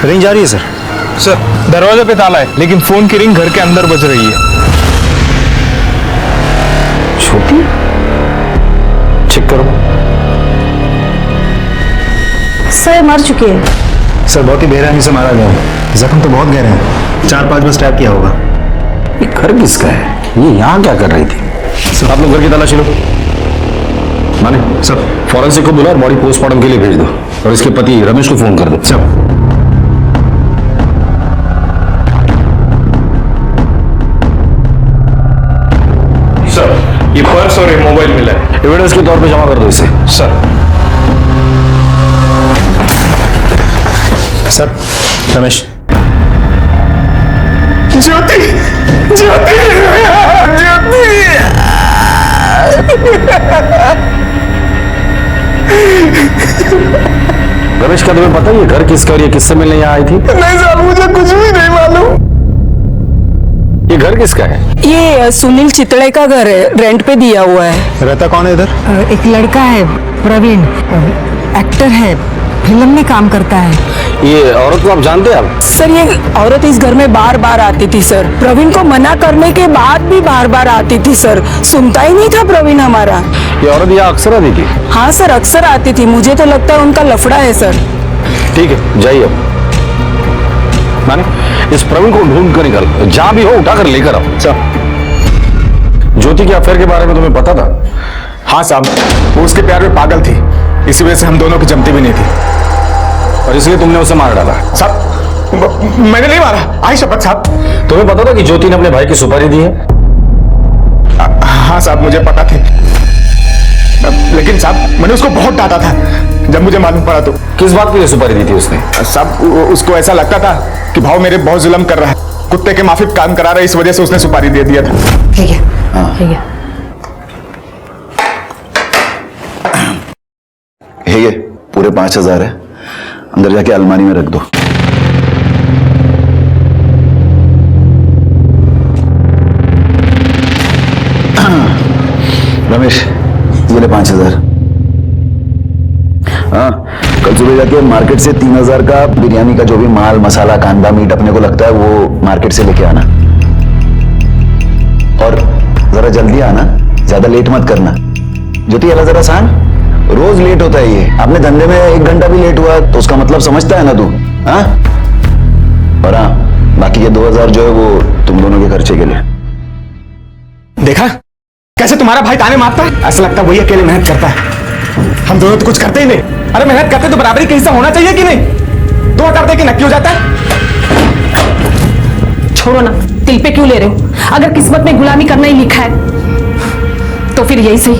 रिंग जा रही है सर। सर, दरवाजे पे ताला है, लेकिन फोन की रिंग घर के अंदर बज रही है। छोटी चेक करो। सर मर चुके हैं। सर बहुत ही बेरहमी से मारा गया है, जख्म तो बहुत गहरे हैं, 4-5 बार स्टैब किया होगा। ये घर किसका है? ये यहाँ क्या कर रही थी? आप लोग घर की तलाशी लो। माने सब फॉरेंसिक को बुला और बॉडी पोस्टमार्टम के लिए भेज दो, और इसके पति रमेश को फोन कर दो। सब सर, ये पर्स और ये मोबाइल मिला है। एविडेंस के तौर पे जमा कर दो इसे। सर, सर रमेश, ज्योति, ज्योति, रमेश क्या तुम्हें पता है ये घर किसका और ये किससे मिलने यहाँ आई थी? नहीं साहब, मुझे कुछ भी नहीं मालूम। ये घर किसका है? ये सुनील चितड़े का घर है, रेंट पे दिया हुआ है। रहता कौन है इधर? एक लड़का है प्रवीण, एक्टर है, फिल्म में काम करता है। ये औरत को आप जानते हैं? आप सर, ये औरत इस घर में बार बार आती थी सर। प्रवीण को मना करने के बाद भी बार बार आती थी सर। सुनता ही नहीं था प्रवीण हमारा। ये औरत यहाँ अक्सर आती थी? हाँ सर, अक्सर आती थी। मुझे तो लगता है उनका लफड़ा है सर। ठीक है, जाइए अब। माने इस प्रवीण को ढूंढ कर निकल, जहां भी हो उठाकर लेकर आओ। ज्योति के अफेयर के बारे में तुम्हें पता था? हाँ साहब, वो उसके प्यार में पागल थी, इसी वजह से हम दोनों की जमती भी नहीं थी। और इसलिए तुमने उसे मार डाला? साहब, मैंने नहीं मारा, आई शपथ साहब। तुम्हें पता था कि ज्योति ने अपने भाई की सुपारी दी है? हाँ साहब, मुझे पता थी, लेकिन साहब मैंने उसको बहुत डांटा था जब मुझे मालूम पड़ा तो। किस बात के लिए सुपारी दी थी उसने? साहब, उसको ऐसा लगता था कि भाव मेरे बहुत जुल्म कर रहा है, कुत्ते के माफिक काम करा रहा है, इस वजह से उसने सुपारी दे दिया था। ठीक है, ठीक है। ये पूरे 5,000 है, अंदर जाके अलमारी में रख दो। रमेश, ये ले 5,000। हाँ, कल सुबह जाके मार्केट से 3,000 का बिरयानी का जो भी माल मसाला कांदा मीट अपने को लगता है वो मार्केट से लेके आना, और जरा जल्दी आना, ज्यादा लेट मत करना। ज्योति अला जरा सांग, रोज लेट होता है ये। आपने धंधे में 1 घंटा भी लेट हुआ तो उसका मतलब समझता है ना तू? हाँ, और हाँ, बाकी ये 2,000 जो है वो तुम दोनों के खर्चे के लिए। देखा कैसे तुम्हारा भाई ताने मारता है? ऐसा लगता है वही अकेले मेहनत करता है, हम दोनों तो कुछ करते ही नहीं। अरे मेहनत करते तो बराबरी का हिस्सा होना चाहिए कि नहीं? 2 कर दे के नक्की हो जाता है। छोड़ो ना, दिल पे क्यों ले रहे हो? अगर किस्मत में गुलामी करना ही लिखा है तो फिर यही सही।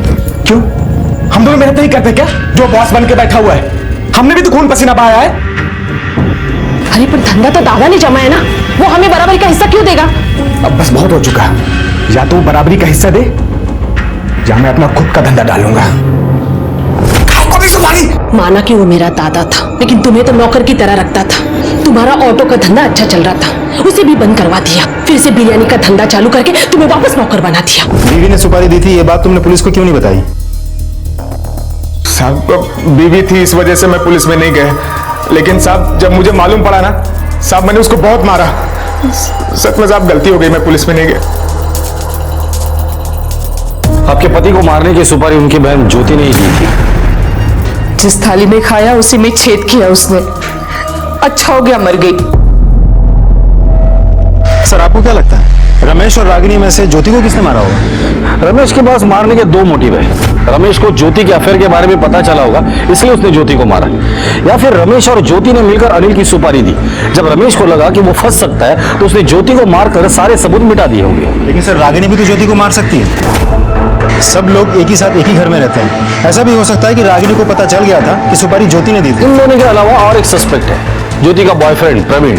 क्यों? हम दोनों मेहनत नहीं करते क्या? जो बॉस बन के बैठा हुआ है, हमने भी तो खून पसीना बहाया है। अरे पर धंधा तो दादा ने जमा है ना, वो हमें बराबरी का हिस्सा क्यों देगा? अब बस बहुत हो चुका, या तो बराबरी का हिस्सा दे या मैं अपना खुद का धंधा डालूंगा। माना कि वो मेरा दादा था, लेकिन तुम्हें तो नौकर की तरह रखता था। तुम्हारा ऑटो का धंधा अच्छा चल रहा था, उसे भी बंद करवा दिया, फिर से बिरयानी का धंधा चालू करके तुम्हें वापस नौकर बना दिया। बीवी ने सुपारी दी थी, ये बात तुमने पुलिस को क्यों नहीं बताई? साहब, बीवी थी इस वजह से मैं पुलिस में नहीं गया, लेकिन साहब जब मुझे मालूम पड़ा ना साहब, मैंने उसको बहुत मारा। सच में साहब गलती हो गई, मैं पुलिस में नहीं गया। आपके पति को मारने की सुपारी उनकी बहन ज्योति ने ही दी थी। जिस थाली में खाया उसी में छेद किया उसने। अच्छा हो गया मर गई। सर आपको क्या लगता है, रमेश और रागिनी में से ज्योति को किसने मारा होगा? रमेश के पास मारने के दो मोटिव है। रमेश को ज्योति के अफेयर के बारे में पता चला होगा, इसलिए उसने ज्योति को मारा, या फिर रमेश और ज्योति ने मिलकर अनिल की सुपारी दी। जब रमेश को लगा कि वो फंस सकता है तो उसने ज्योति को मारकर सारे सबूत मिटा दिए होंगे। लेकिन सर रागिनी भी तो ज्योति को मार सकती है। सब लोग एक ही साथ एक ही घर में रहते हैं। ऐसा भी हो सकता है कि रागिनी को पता चल गया था कि सुपारी ज्योति ने दी थी। इन दोनों के अलावा और एक सस्पेक्ट है, ज्योति का बॉयफ्रेंड प्रवीण।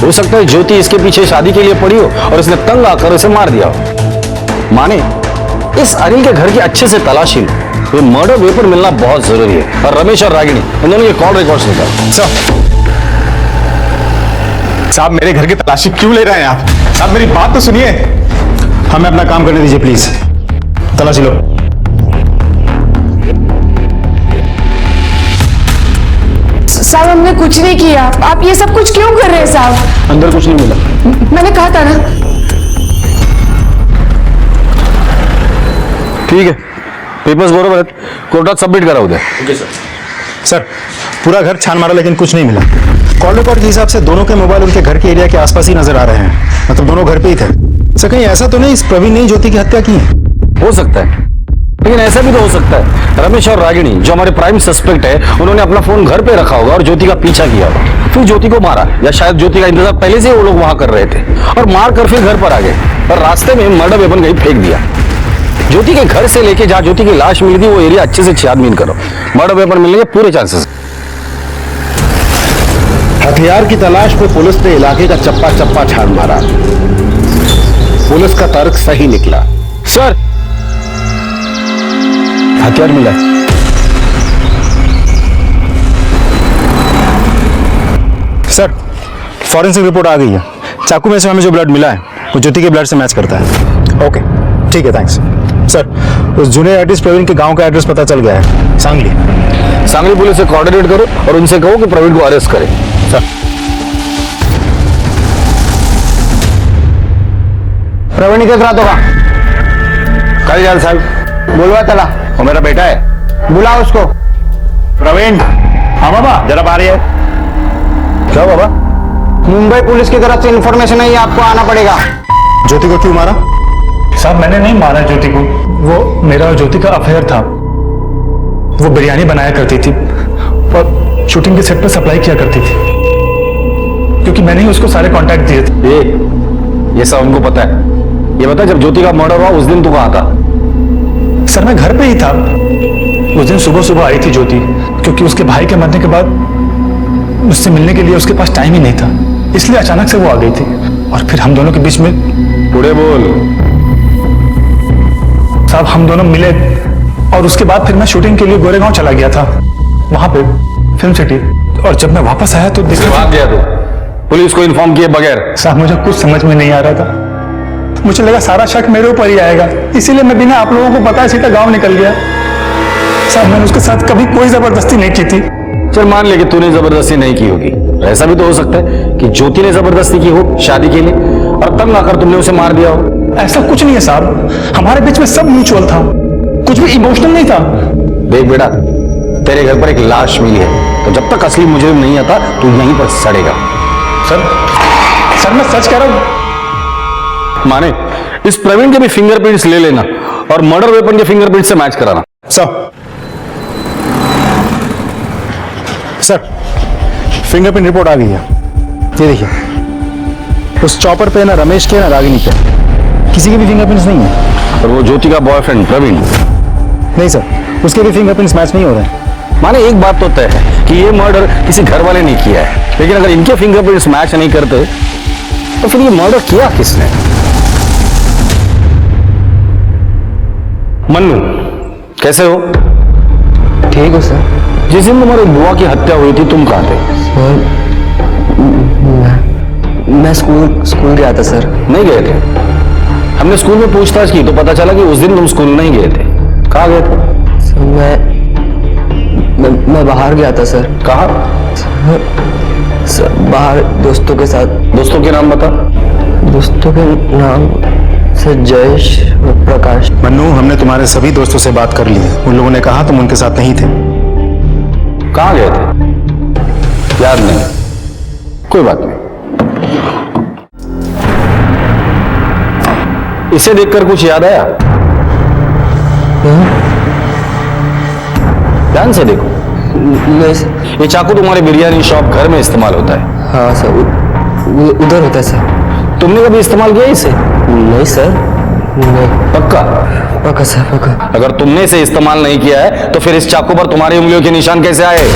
हो सकता है ज्योति इसके पीछे शादी के लिए पड़ी हो और इसने तंग आकर इसे मार दिया हो। माने इस अनिल के घर की अच्छे से तलाशी लो, ये मर्डर वेपन मिलना बहुत जरूरी है। और रमेश और रागिनी इन दोनों के कॉल रिकॉर्ड्स निकाल। साहब मेरे घर की तलाशी क्यों ले रहे हैं आप? साहब मेरी बात तो सुनिए। हमें अपना काम करने दीजिए प्लीज। तलाशी लो। साहब हमने कुछ नहीं किया, आप ये सब कुछ क्यों कर रहे हैं साहब? अंदर कुछ नहीं मिला। मैंने कहा था ना। ठीक है, पेपर्स बरोबर है, कोर्टात सबमिट करा उद्या। सर पूरा घर छान मारा लेकिन कुछ नहीं मिला। कॉल रिकॉर्ड के हिसाब से दोनों के मोबाइल उनके घर के एरिया के आसपास ही नजर आ रहे हैं, मतलब दोनों घर पे ही थे। सर कहीं ऐसा तो नहीं इस प्रवीण ने ज्योति की हत्या की है? हो सकता है, लेकिन ऐसा भी तो हो सकता है रमेश और रागिनी जो हमारे प्राइम सस्पेक्ट है, उन्होंने अपना फोन घर पे रखा होगा और ज्योति का पीछा किया होगा, फिर ज्योति को मारा, या शायद ज्योति का इंतजार पहले से वो लोग वहां कर रहे थे और मार कर फिर घर पर आ गए और रास्ते में मर्डर वेपन कहीं फेंक दिया। ज्योति के घर से लेके जहां ज्योति की लाश मिली थी वो एरिया अच्छे से छानबीन करो, मर्डर वेपन मिलने के पूरे चांसेस। हथियार की तलाश में पुलिस ने इलाके का चप्पा चप्पा छान मारा। पुलिस का तर्क सही निकला। सर हथियार मिला है। सर फॉरेंसिक रिपोर्ट आ गई है। चाकू में से हमें जो ब्लड मिला है वो ज्योति के ब्लड से मैच करता है। ओके ठीक है, थैंक्स। सर उस जूनियर आर्टिस्ट प्रवीण के गांव का एड्रेस पता चल गया है, सांगली। सांगली पुलिस से कोऑर्डिनेट करो और उनसे कहो कि प्रवीण को अरेस्ट करें। सर प्रवीण किस रात होगा? कल जाल साहब बोलवा तला, वो मेरा बेटा है। बुला उसको। प्रवीण। हाँ बाबा जरा आ रही है। क्या बाबा? मुंबई पुलिस की तरफ से इंफॉर्मेशन है, आपको आना पड़ेगा। ज्योति को क्यों मारा? साहब मैंने नहीं मारा ज्योति को, वो मेरा और ज्योति का अफेयर था। वो बिरयानी बनाया करती थी और शूटिंग के सेट पर सप्लाई किया करती थी, क्योंकि मैंने ही उसको सारे कॉन्टैक्ट दिए थे। ये सब हमको पता है। ये बता जब ज्योति का मर्डर हुआ उस दिन तू कहाँ था? सर मैं घर पे ही था। उस दिन सुबह सुबह आई थी ज्योति, क्योंकि उसके भाई के मरने के बाद मुझसे मिलने के लिए उसके पास टाइम ही नहीं था, इसलिए अचानक से वो आ गई थी और फिर हम दोनों के बीच में। पूरे बोल। साहब हम दोनों मिले और उसके बाद फिर मैं शूटिंग के लिए गोरेगांव चला गया था, वहां पे फिल्म सिटी। और जब मैं वापस आया तो भाग गया तू पुलिस को इन्फॉर्म किए बगैर? साहब मुझे कुछ समझ में नहीं आ रहा था, मुझे लगा सारा शक मेरे ऊपर ही आएगा, इसीलिए मैं बिना आप लोगों को बताए सीधा गांव निकल गया। साहब मैंने उसके साथ कभी कोई जबरदस्ती नहीं की थी। चल मान ले कि तूने जबरदस्ती नहीं की होगी, ऐसा भी तो हो सकता है कि ज्योति ने जबरदस्ती की हो शादी के लिए और तंग आकर तुमने उसे मार दिया हो। ऐसा कुछ नहीं है साहब, हमारे बीच में सब म्यूचुअल था, कुछ भी इमोशनल नहीं था। देख बेटा, तेरे घर पर एक लाश मिली है, तो जब तक असली मुजरिम नहीं आता तू यहीं पर सड़ेगा। सर मैं सच कह रहा हूं। माने इस प्रवीण के भी फिंगरप्रिंट्स ले लेना और मर्डर वेपन के फिंगरप्रिंट से मैच कराना। सर फिंगरप्रिंट रिपोर्ट आ गई है। ये देखिए, उस चॉपर पे ना रमेश के ना रागिनी पे किसी के भी फिंगरप्रिंट्स नहीं है। और वो ज्योति का बॉयफ्रेंड प्रवीण? नहीं सर, उसके भी फिंगरप्रिंट्स मैच नहीं हो रहे हैं। माने एक बात तो तय है कि ये मर्डर किसी घर वाले ने किया है, लेकिन अगर इनके फिंगरप्रिंट्स मैच नहीं करते तो फिर ये मर्डर किया किसने? मन्नू कैसे हो? ठीक हो सर। जिस दिन तुम्हारी बुआ की हत्या हुई थी तुम कहाँ थे? मैं स्कूल गया था सर। नहीं गए थे? हमने स्कूल में पूछताछ की तो पता चला कि उस दिन तुम स्कूल नहीं गए थे। कहाँ गए थे? सर मैं बाहर गया था सर। कहाँ? सर बाहर दोस्तों के साथ। दोस्तों के नाम बता। दोस्तों के नाम सर जयेश और प्रकाश। मन्नू हमने तुम्हारे सभी दोस्तों से बात कर ली है, उन लोगों ने कहा तुम उनके साथ नहीं थे। कहाँ गए थे? याद नहीं, कोई बात नहीं। इसे देखकर कुछ याद आया? ध्यान से देखो। ये चाकू तुम्हारे बिरयानी शॉप घर में इस्तेमाल होता है। हाँ सर, उधर होता है सर। तुमने कभी इस्तेमाल किया इसे? नहीं सर, नहीं। पक्का? पक्का सर, पक्का। अगर तुमने इसे इस्तेमाल नहीं किया है तो फिर इस चाकू पर तुम्हारी उंगलियों के निशान कैसे आए?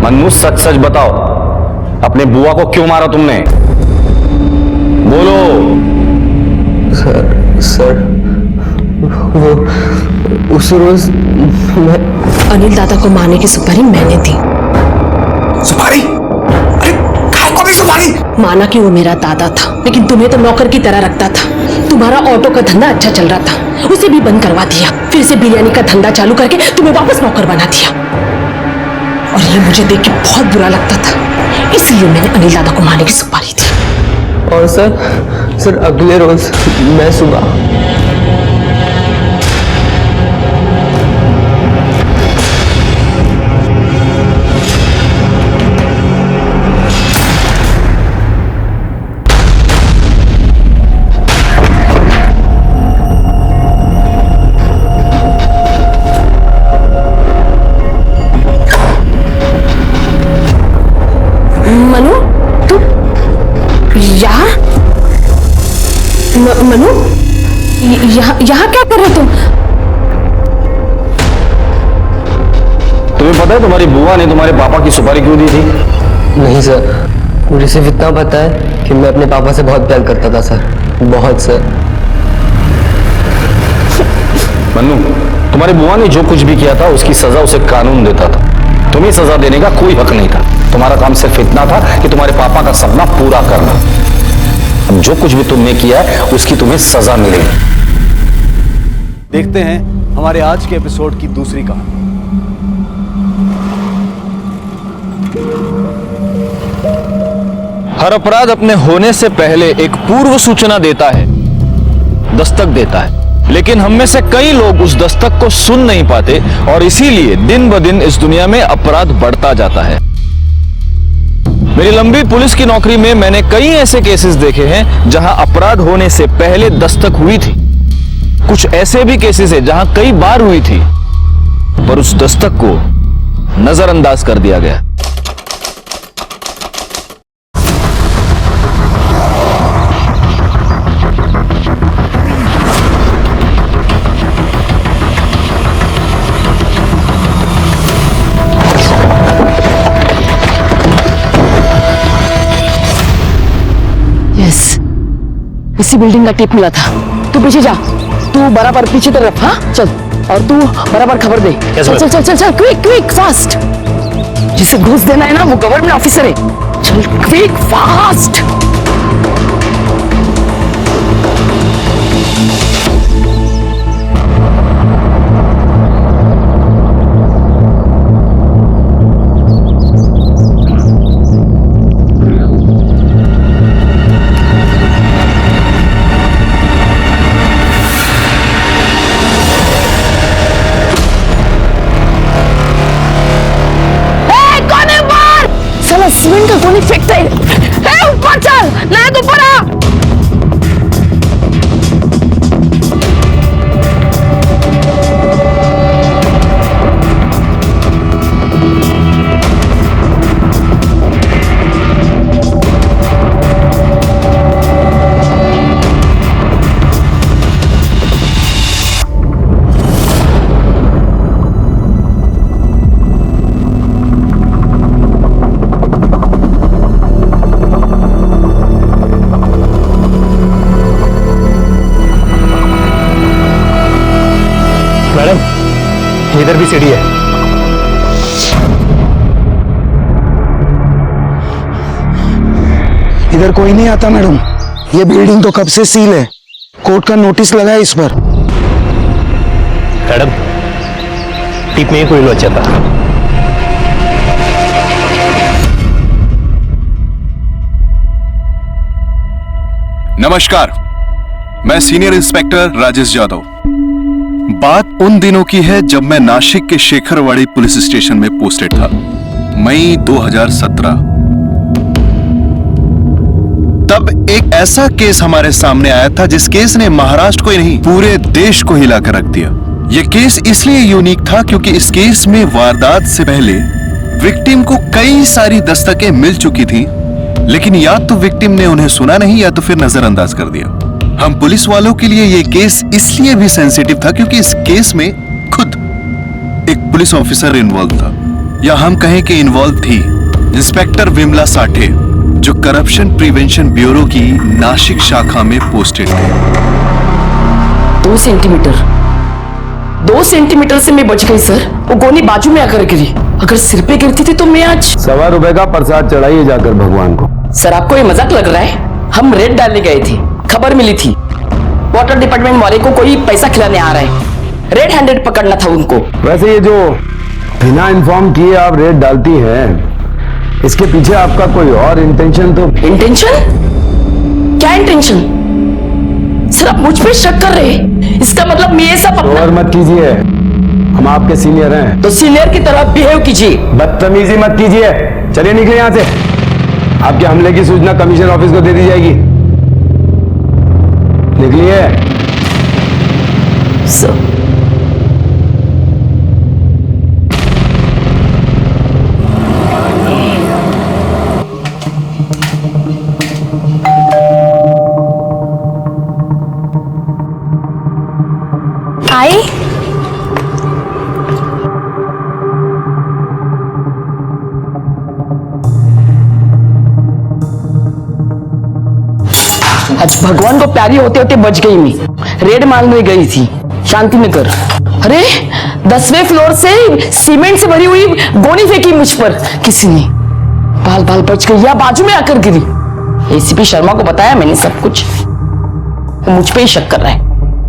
मन्नू, सच सच बताओ, अपने बुआ को क्यों मारा तुमने? बोलो। सर वो उस रोज मैं अनिल दादा को मारने की सुपारी मैंने दी। सुपारी? अरे काय को दी सुपारी? माना कि वो मेरा दादा था, लेकिन तुम्हें तो नौकर की तरह रखता था। तुम्हारा ऑटो का धंधा अच्छा चल रहा था, उसे भी बंद करवा दिया। फिर से बिरयानी का धंधा चालू करके तुम्हें वापस नौकर बना दिया। और ये मुझे देख के बहुत बुरा लगता था, इसलिए मैंने अनिल दादा को मारने की सुपारी दी। और सर अगले रोज मैं सुबह मनु, तू यहाँ? मनु, यहाँ क्या कर रहे तुम? तुम्हें पता है तुम्हारी बुआ ने तुम्हारे पापा की सुपारी क्यों दी थी? नहीं सर, मुझे सिर्फ इतना पता है कि मैं अपने पापा से बहुत प्यार करता था सर, बहुत सर। मन्नू, तुम्हारी बुआ ने जो कुछ भी किया था उसकी सजा उसे कानून देता था। तुम्हें सजा देने का कोई हक नहीं था। तुम्हारा काम सिर्फ इतना था कि तुम्हारे पापा का सपना पूरा करना। अब जो कुछ भी तुमने किया है उसकी तुम्हें सजा मिलेगी। देखते हैं हमारे आज के एपिसोड की दूसरी कहानी। हर अपराध अपने होने से पहले एक पूर्व सूचना देता है, दस्तक देता है, लेकिन हम में से कई लोग उस दस्तक को सुन नहीं पाते और इसीलिए दिन ब दिन इस दुनिया में अपराध बढ़ता जाता है। मेरी लंबी पुलिस की नौकरी में मैंने कई ऐसे केसेस देखे हैं जहां अपराध होने से पहले दस्तक हुई थी। कुछ ऐसे भी केसेस हैं जहां कई बार हुई थी पर उस दस्तक को नजरअंदाज कर दिया गया। इसी बिल्डिंग का टिप मिला था। तू पीछे जा, तू बराबर पीछे तरफ। हाँ चल, और तू बराबर खबर दे। चल चल चल चल चल, क्विक क्विक फास्ट। जिसे घूस देना है ना वो गवर्नमेंट ऑफिसर है। चल क्विक फास्ट। सीमेंट का गोली फेंकता है। ऊपर चल, नहीं तो ऊपर आ। इधर भी सीढ़ी है। इधर कोई नहीं आता मैडम, ये बिल्डिंग तो कब से सील है। कोर्ट का नोटिस लगा है इस पर। मैडम, टिप में कोई लोचा था। नमस्कार, मैं सीनियर इंस्पेक्टर राजेश यादव। बात उन दिनों की है जब मैं नासिक के शेखरवाड़ी पुलिस स्टेशन में पोस्टेड था, मई 2017। तब एक ऐसा केस हमारे सामने आया था जिस केस ने महाराष्ट्र को ही नहीं पूरे देश को हिलाकर रख दिया। यह केस इसलिए यूनिक था क्योंकि इस केस में वारदात से पहले विक्टिम को कई सारी दस्तकें मिल चुकी थी, लेकिन या तो विक्टिम ने उन्हें सुना नहीं या तो फिर नजरअंदाज कर दिया। हम पुलिस वालों के लिए यह केस इसलिए भी सेंसिटिव था क्योंकि इस केस में खुद एक पुलिस ऑफिसर इन्वॉल्व था, या हम कहें कि इन्वॉल्व थी इंस्पेक्टर विमला साठे, जो करप्शन प्रिवेंशन ब्यूरो की नासिक शाखा में पोस्टेड थे। 2 सेंटीमीटर से मैं बच गई सर। वो गोली बाजू में आकर गिरी, अगर सिर पे गिरती थी तो मैं आज। ₹1.25 का प्रसाद चढ़ाइए जाकर भगवान को। सर आपको ये मजाक लग रहा है? हम रेड डालने गए थे, खबर मिली थी वाटर डिपार्टमेंट वाले को कोई पैसा खिलाने आ रहा है, रेड हैंडेड पकड़ना था उनको। वैसे ये जो बिना इन्फॉर्म किए आप रेड डालती हैं, इसके पीछे आपका कोई और इंटेंशन तो? इंटेंशन? क्या इंटेंशन? सर आप मुझ पे शक कर रहे हैं? इसका मतलब मैं ये सब अपना... और मत कीजिए, हम आपके सीनियर हैं। तो सीनियर की तरह बिहेव कीजिए। बदतमीजी मत कीजिए, चलिए निकले यहाँ से। आपके हमले की सूचना कमिश्नर ऑफिस को दे दी जाएगी, निकलिए। सर आई आज भगवान को प्यारी होते होते बच गई मैं। रेड मारने गई थी शांति नगर। अरे 10वें फ्लोर से सीमेंट से भरी हुई गोनी फेंकी मुझ पर किसी ने, बाल बाल बच गई या बाजू में आकर गिरी। एसीपी शर्मा को बताया मैंने सब कुछ, वो मुझ पे ही शक कर रहा है।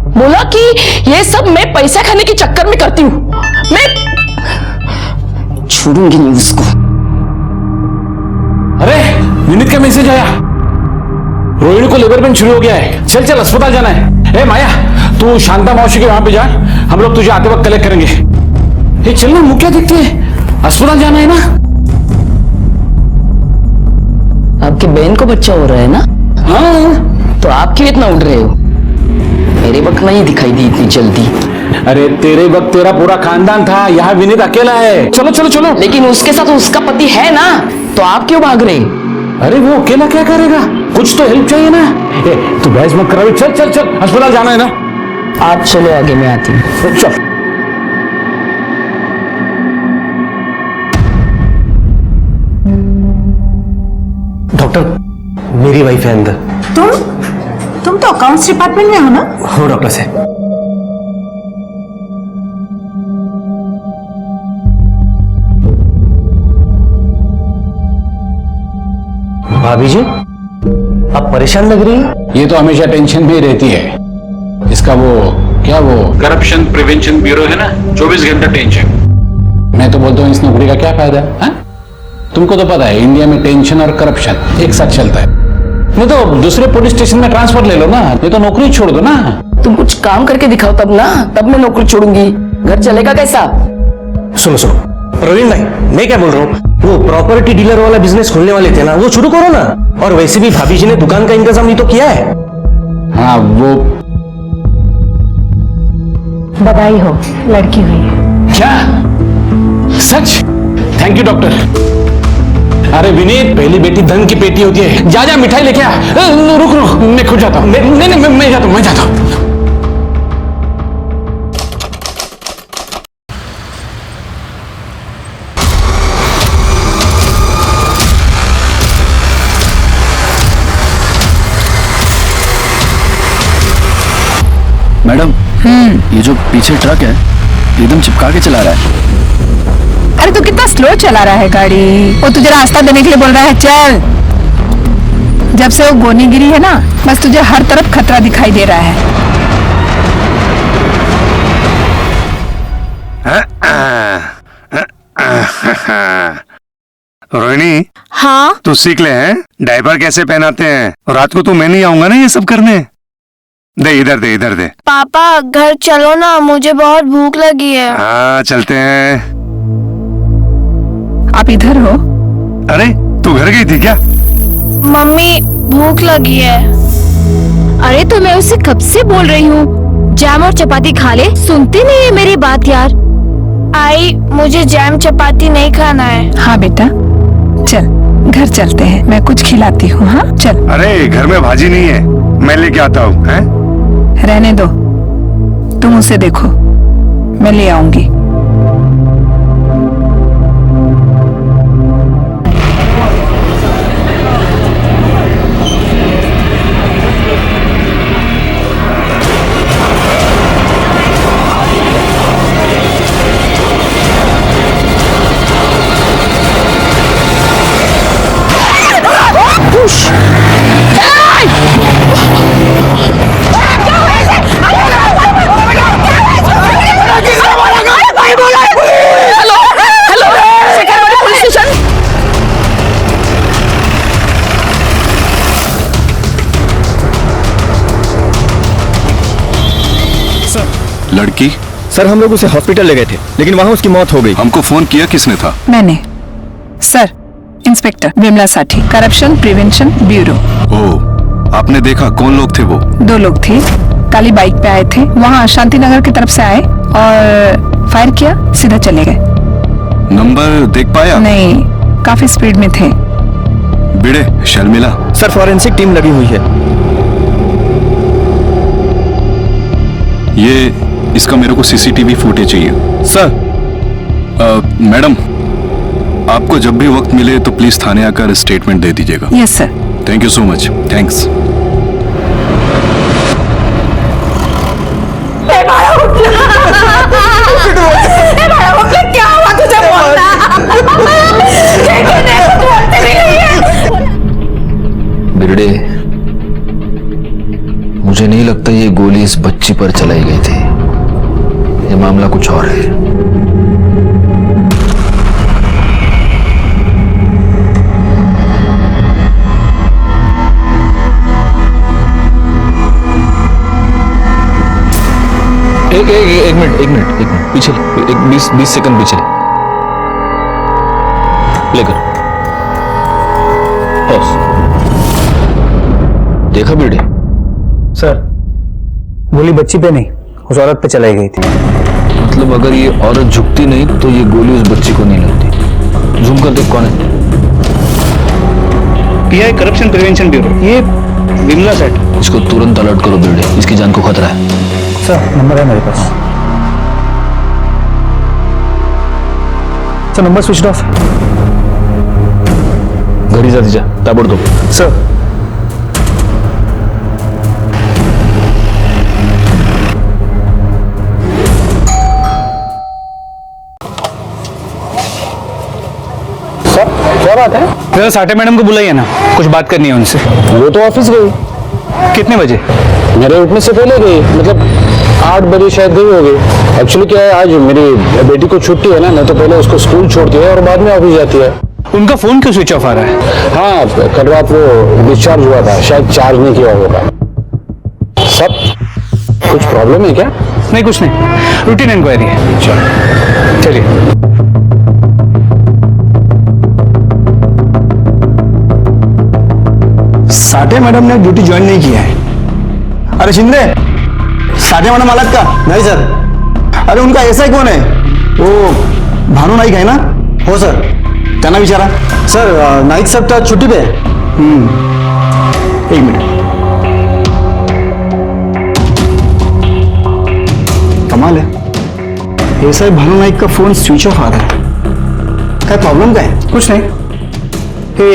बोला कि ये सब मैं पैसा खाने के चक्कर में करती हूँ, मैं छोड़ूंगी नहीं उसको। अरे विनीत का मैसेज आया, रोहिणी को लेबर पेन शुरू हो गया है, चल चल अस्पताल जाना है। ए माया तू शांता मौसी के वहां पे जा, हम लोग तुझे आते वक्त कलेक्ट करेंगे। ये चल ना, मुँह क्या देखती है, अस्पताल जाना है ना। आपकी बहन को बच्चा हो रहा है ना? हाँ। तो आप क्यों इतना उड़ रहे हो? मेरे वक्त नहीं दिखाई दी इतनी जल्दी। अरे तेरे वक्त तेरा पूरा खानदान था, यहाँ विनीत अकेला है। चलो चलो चलो। लेकिन उसके साथ उसका पति है ना, तो आप क्यों भाग रहे? अरे वो अकेला क्या करेगा, कुछ तो हेल्प चाहिए ना। तू बहस मत करा, चल चल चल, अस्पताल जाना है ना। आप चलो आगे, मैं आती हूँ। चल। डॉक्टर मेरी वाइफ है अंदर। तुम तो अकाउंट्स डिपार्टमेंट में हो ना? हो डॉक्टर साहब। भाभी जी आप परेशान लग रही हैं। ये तो हमेशा टेंशन में ही रहती है। इसका वो क्या वो करप्शन प्रिवेंशन ब्यूरो है ना, 24 घंटा टेंशन। मैं तो बोलता हूँ इस नौकरी का क्या फायदा है? तुमको तो पता है इंडिया में टेंशन और करप्शन एक साथ चलता है। नहीं तो दूसरे पुलिस स्टेशन में ट्रांसफर ले लो ना, नहीं तो नौकरी छोड़ दो ना। तुम कुछ काम करके दिखाओ तब ना, तब मैं नौकरी छोड़ूंगी। घर चलेगा कैसा? सुनो सुनो प्रवीण भाई, मैं क्या बोल रहा हूँ, वो प्रॉपर्टी डीलर वाला बिजनेस खोलने वाले थे ना, वो शुरू करो ना। और वैसे भी भाभी जी ने दुकान का इंतजाम ही तो किया है। हाँ वो बधाई हो, लड़की हुई है। क्या सच? Thank you doctor. अरे विनीत, पहली बेटी धन की पेटी होती है। जा जा मिठाई लेके आ। रुक रुक, मैं खुद जाता हूँ। नहीं मैं जाता हूँ, मैं जाता हूँ। मैडम ये जो पीछे ट्रक है एकदम चिपका के चला रहा है। अरे तू कितना स्लो चला रहा है गाड़ी। वो तुझे रास्ता देने के लिए बोल रहा है, चल। जब से वो गोनी गिरी है ना, बस तुझे हर तरफ खतरा दिखाई दे रहा है। रोहिणी, हाँ तू सीख ले हैं डायपर कैसे पहनाते हैं। और रात को तो मैं नहीं आऊंगा ना ये सब करने। दे इधर दे, इधर दे। पापा घर चलो ना, मुझे बहुत भूख लगी है। हाँ चलते हैं। आप इधर हो? अरे तू घर गई थी क्या? मम्मी भूख लगी है। अरे तो मैं उससे कब से बोल रही हूँ जैम और चपाती खा ले, सुनती नहीं है मेरी बात यार। आई मुझे जैम चपाती नहीं खाना है। हाँ बेटा चल घर चलते हैं, मैं कुछ खिलाती हूँ। हाँ चल। अरे घर में भाजी नहीं है, मैं लेके आता हूँ। रहने दो, तुम उसे देखो, मैं ले आऊंगी। लड़की? सर हम लोग उसे हॉस्पिटल ले गए थे, लेकिन वहाँ उसकी मौत हो गई। हमको फोन किया किसने था? मैंने। सर इंस्पेक्टर विमला साठी, करप्शन प्रिवेंशन ब्यूरो। ओह, आपने देखा? कौन लोग थे वो? 2 लोग थे, काली बाइक पे आए थे, वहाँ शांति नगर की तरफ से आए और फायर किया, सीधा चले गए। नंबर देख पाया? नहीं, काफी स्पीड में थे। बिड़े शर्मिला? सर फॉरेंसिक टीम लगी हुई है। ये इसका मेरे को सीसीटीवी फुटेज चाहिए। सर मैडम, आपको जब भी वक्त मिले तो प्लीज थाने आकर स्टेटमेंट दे दीजिएगा। Yes sir. Thank you so much. Thanks. क्या हुआ तुझे बोलना? बिरडे, मुझे नहीं लगता ये गोली इस बच्ची पर चलाई गई थी, ये मामला कुछ और है। एक मिनट पीछे ले, 20 सेकंड पीछे लेकर देखा बिरडे? सर गोली बच्ची पे नहीं, उस औरत पे चलाई गई थी। मतलब अगर ये औरत झुकती नहीं तो ये गोली उस बच्ची को नहीं लगती। जूम कर देख कौन है। पीआई करप्शन प्रिवेंशन ब्यूरो, ये विमला सेठ। इसको तुरंत अलर्ट करो बिरडे, इसकी जान को खतरा है। सर नंबर है मेरे पास। Sir number switch off. घरी जा तिच्या ताबडतोब। सर क्या बात है? जरा साठे मैडम को बुलाइए ना, कुछ बात करनी है उनसे। वो तो ऑफिस गई। कितने बजे? मेरे उठने से पहले गई, मतलब 8 बजे शायद गई होगी। एक्चुअली क्या है, आज मेरी बेटी को छुट्टी है ना, नहीं तो पहले उसको स्कूल छोड़ती है और बाद में ऑफिस जाती है। उनका फोन क्यों स्विच ऑफ आ रहा है? हाँ कल रात वो डिस्चार्ज हुआ था, शायद चार्ज नहीं किया होगा। सब कुछ प्रॉब्लम है क्या? नहीं कुछ नहीं, रूटीन इंक्वायरी है। चलिए। साठे मैडम ने ड्यूटी ज्वाइन नहीं किया है। अरे शिंदे, साठे मैडम अलग का? नहीं सर। अरे उनका ऐसा कौन है? वो भानु नाइक है ना? हो सर। क्या ना विचारा? सर नाइक सब छुट्टी पे। एक मिनट। कमाल है, ऐसा भानु नाइक का फोन स्विच ऑफ आ रहा है। क्या प्रॉब्लम क्या है? कुछ नहीं, हे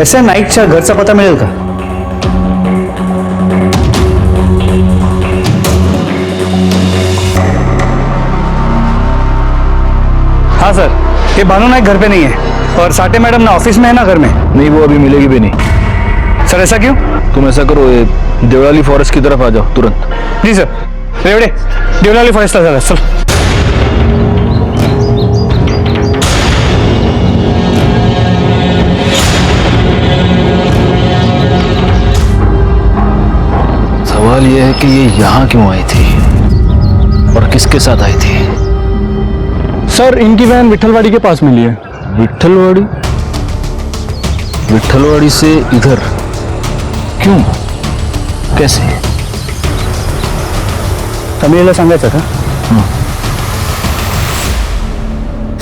ऐसा नाईकच्या घरचा पता मिळेल का? हाँ सर, ये भानु नाइक घर पे नहीं है और साठे मैडम ना ऑफिस में है ना घर में। नहीं, वो अभी मिलेगी भी नहीं। सर ऐसा क्यों? तुम ऐसा करो, ये देवलाली फॉरेस्ट की तरफ आ जाओ तुरंत। जी सर। रेवड़े देवलाली फॉरेस्ट आ चल। सवाल यह है कि ये यहाँ क्यों आई थी और किसके साथ आई थी? सर इनकी वैन विठलवाड़ी के पास मिली है। विठलवाड़ी? विठलवाड़ी से इधर क्यों, कैसे? तमिळला सांगायचं का?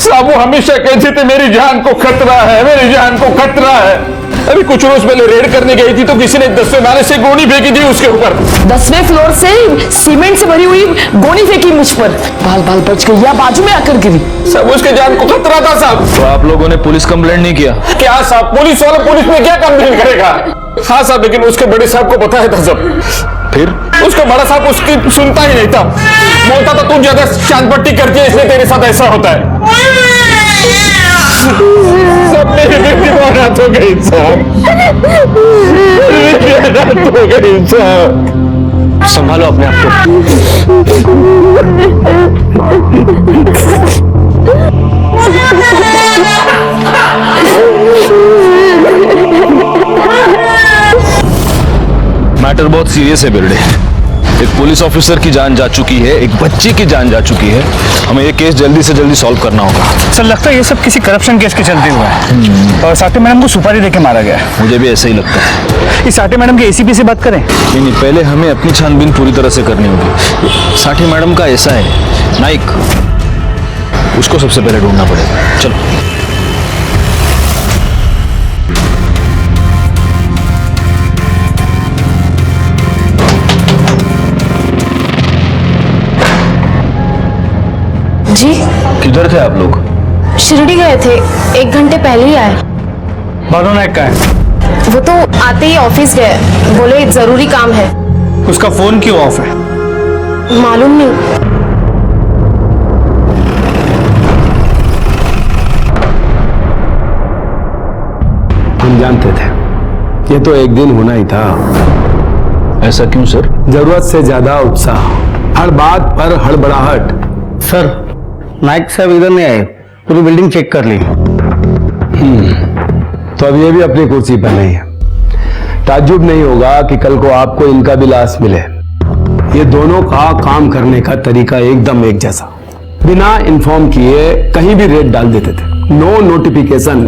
साहब वो हमेशा कहते थे मेरी जान को खतरा है, मेरी जान को खतरा है। अभी कुछ रोज पहले रेड करने गई थी तो किसी ने 10वें माले से गोनी फेंकी थी उसके ऊपर। 10वें फ्लोर से सीमेंट से भरी हुई गोनी फेंकी मुझ पर, बाल बाल बच गई या बाजू में आकर गिरी। सब उसके जान को खतरा था साहब। तो आप लोगों ने पुलिस कंप्लेंट नहीं किया? क्या साहब, पुलिस वाला पुलिस में क्या कंप्लेंट करेगा? हाँ साहब, लेकिन उसके बड़े साहब को पता है था सब। फिर उसका बड़ा साहब उसकी सुनता ही नहीं था, बोलता था तू ज्यादा चांद पट्टी करती है इसलिए तेरे साथ ऐसा होता है। सब मेरी बेटी हो गई साहब, हो गई साहब। संभालो अपने आप को। मैटर बहुत सीरियस है बिरडे। एक पुलिस ऑफिसर की जान जा चुकी है, एक बच्ची की जान जा चुकी है। हमें ये केस जल्दी से जल्दी सॉल्व करना होगा। सर लगता है ये सब किसी करप्शन केस के चलते हुए है और साटे मैडम को सुपारी देके मारा गया है। मुझे भी ऐसा ही लगता है। इस साटे मैडम के एसीपी से बात करें? नहीं, पहले हमें अपनी छानबीन पूरी तरह से करनी होगी। साठी मैडम का ऐसा है, नाइक, उसको सबसे पहले ढूंढना पड़ेगा। चलो। जी किधर थे आप लोग? शिरडी गए थे, 1 घंटे पहले ही आए। भानु नायक का है? वो तो आते ही ऑफिस गए, बोले जरूरी काम है। उसका फोन क्यों ऑफ है? मालूम नहीं। हम जानते थे ये तो एक दिन होना ही था। ऐसा क्यों सर? जरूरत से ज्यादा उत्साह, हर बात पर हड़बड़ाहट। सर नायक साहब इधर नहीं आए, पूरी बिल्डिंग चेक कर ली। तो अब ये भी अपनी कुर्सी पर नहीं है। ताज्जुब नहीं होगा कि कल को आपको इनका भी लाश मिले। ये दोनों का काम करने का तरीका एकदम एक जैसा, बिना इन्फॉर्म किए कहीं भी रेड डाल देते थे। नो नोटिफिकेशन,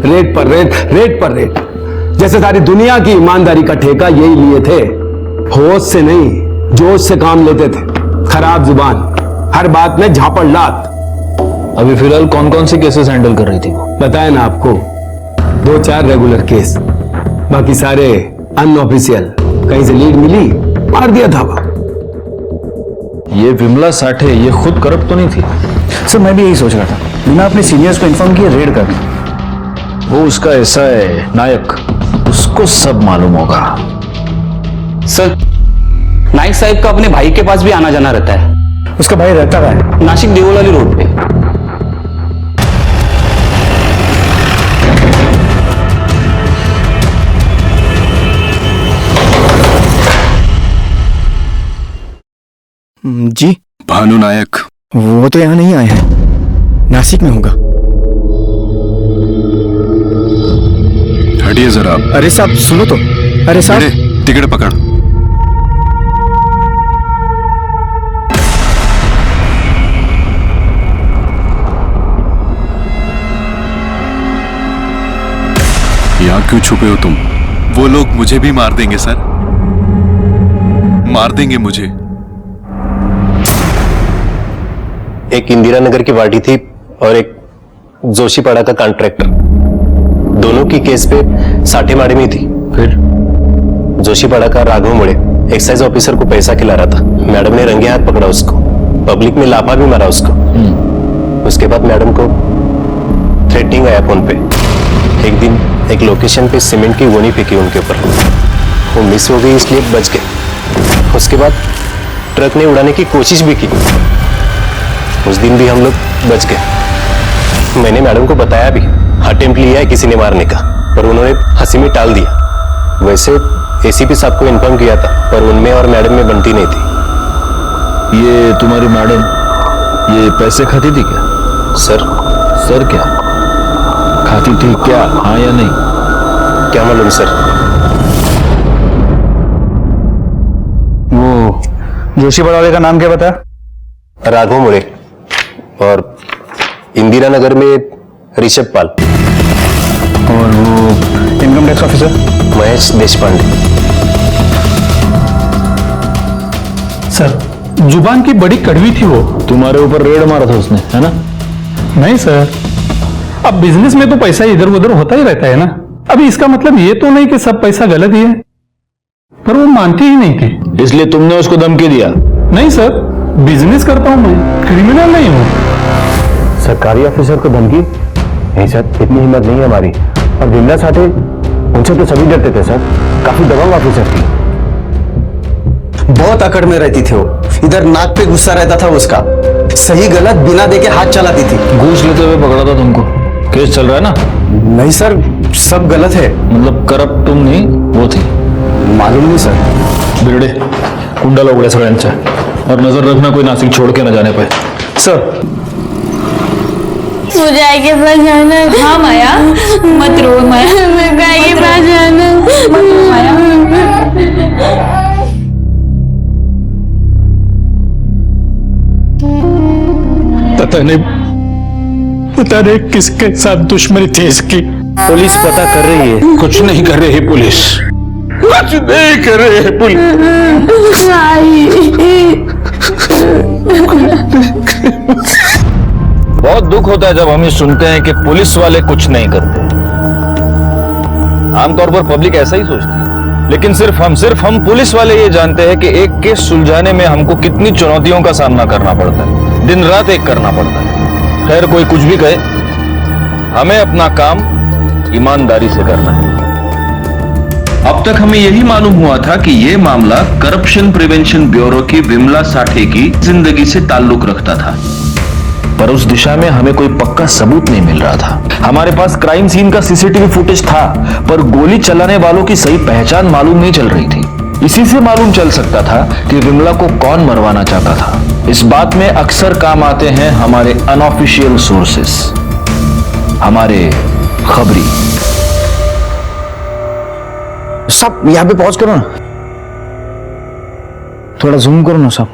रेड पर रेड, रेड पर रेड, जैसे सारी दुनिया की ईमानदारी का ठेका यही लिए थे। होश से नहीं, जोश से काम लेते थे। खराब जुबान, हर बात में झापड़लात। अभी फिलहाल कौन कौन से केसेस हैंडल कर रही थी वो? बताया ना आपको, 2-4 रेगुलर केस, बाकी सारे अनऑफिशियल। कहीं से लीड मिली, मार दिया था। ये विमला साठे ये खुद करप्ट तो नहीं थी? सर मैं भी यही सोच रहा था, बिना अपने सीनियर्स को इन्फॉर्म किए रेड करना। वो उसका ऐसा है नायक, उसको सब मालूम होगा। सर नायक साहब का अपने भाई के पास भी आना जाना रहता है। उसका भाई रहता है नासिक देवलाली रोड पे। जी भानु नायक, वो तो यहाँ नहीं आए हैं, नासिक में होगा। हटिए जरा। अरे साहब सुनो तो। अरे साहब टिकट पकड़। यहाँ क्यों छुपे हो तुम? वो लोग मुझे भी मार देंगे सर, मार देंगे मुझे। एक इंदिरा नगर की पार्टी थी और एक जोशीपाड़ा का कॉन्ट्रैक्टर, दोनों की केस पे साठे मारे में थी। फिर जोशीपाड़ा का राघव मुड़े एक्साइज ऑफिसर को पैसा खिला रहा था, मैडम ने रंगे हाथ पकड़ा उसको, पब्लिक में लाफा भी मारा उसको। उसके बाद मैडम को थ्रेटनिंग आया फोन पे। एक दिन एक लोकेशन पे सीमेंट की गोनी फेंकी उनके ऊपर, वो मिस हो गई इसलिए बच गए। उसके बाद ट्रक ने उड़ाने की कोशिश भी की, उस दिन भी हम लोग बच गए। मैंने मैडम को बताया भी, अटेम्प्ट लिया है किसी ने मारने का, पर उन्होंने हंसी में टाल दिया। वैसे एसीपी साहब को इन्फॉर्म किया था, पर उनमें और मैडम में बनती नहीं थी। ये तुम्हारी मैडम ये पैसे खाती थी क्या? सर क्या खाती थी क्या? हाँ या नहीं? क्या मालूम सर। वो जोशीपाड़ा वाले का नाम क्या बता? राघव मुड़े, और इंदिरा नगर में ऋषभ पाल। और वो income tax officer Mahesh Deshpande. Sir, जुबान की बड़ी कड़वी थी वो। तुम्हारे ऊपर रेड मारा था उसने, है ना? नहीं सर, अब बिजनेस में तो पैसा इधर उधर होता ही रहता है ना। अभी इसका मतलब ये तो नहीं कि सब पैसा गलत ही है, पर वो मानती ही नहीं थी। इसलिए तुमने उसको धमकी दिया? नहीं सर, बिजनेस करता हूं मैं, क्रिमिनल नहीं हूं। सरकारी ऑफिसर को धमकी? नहीं सर, इतनी हिम्मत नहीं है हमारी। और विमला साठे, उनसे तो सभी डरते थे सर, काफी दबंग ऑफिसर थी। बहुत अकड़ में रहती थी वो, इधर नाक पे गुस्सा रहता था उसका, सही गलत बिना देखे हाथ चलाती थी। घूस लेते हुए पकड़ा था तुमको? केस चल रहा है ना? नहीं सर, सब गलत है। मतलब करप्ट तुम नहीं, वो थी? मालूम नहीं सर। बिरडे कुंडाला उघड्या सगळ्यांच्या, और नजर रखना कोई नासिक छोड़ के न जाने पाए। सर, मुझे आई के पास जाना है। हाँ माया, मत रो माया, मुझे आई के पास जाना है। मत रो माया। पता नहीं किसके साथ दुश्मनी थी इसकी। पुलिस पता कर रही है। कुछ नहीं कर रही पुलिस, कुछ नहीं कर रही है पुलिस। बहुत दुख होता है जब हम ये सुनते हैं कि पुलिस वाले कुछ नहीं करते। आमतौर पर पब्लिक ऐसा ही सोचती है, लेकिन सिर्फ हम पुलिस वाले ये जानते हैं कि एक केस सुलझाने में हमको कितनी चुनौतियों का सामना करना पड़ता है, दिन रात एक करना पड़ता है। खैर, कोई कुछ भी कहे, हमें अपना काम ईमानदारी से करना है। अब तक हमें यही मालूम हुआ था कि यह मामला करप्शन प्रिवेंशन ब्यूरो की विमला साठे की जिंदगी से ताल्लुक रखता था, पर उस दिशा में हमें कोई पक्का सबूत नहीं मिल रहा था। हमारे पास क्राइम सीन का सीसीटीवी फुटेज था, पर गोली चलाने वालों की सही पहचान मालूम नहीं चल रही थी। इसी से मालूम चल सकता था कि विमला को कौन मरवाना चाहता था। इस बात में अक्सर काम आते हैं हमारे अनऑफिशियल सोर्सेस, हमारे खबरी। सब यहाँ पे पॉज करो ना, थोड़ा जूम करो ना सब।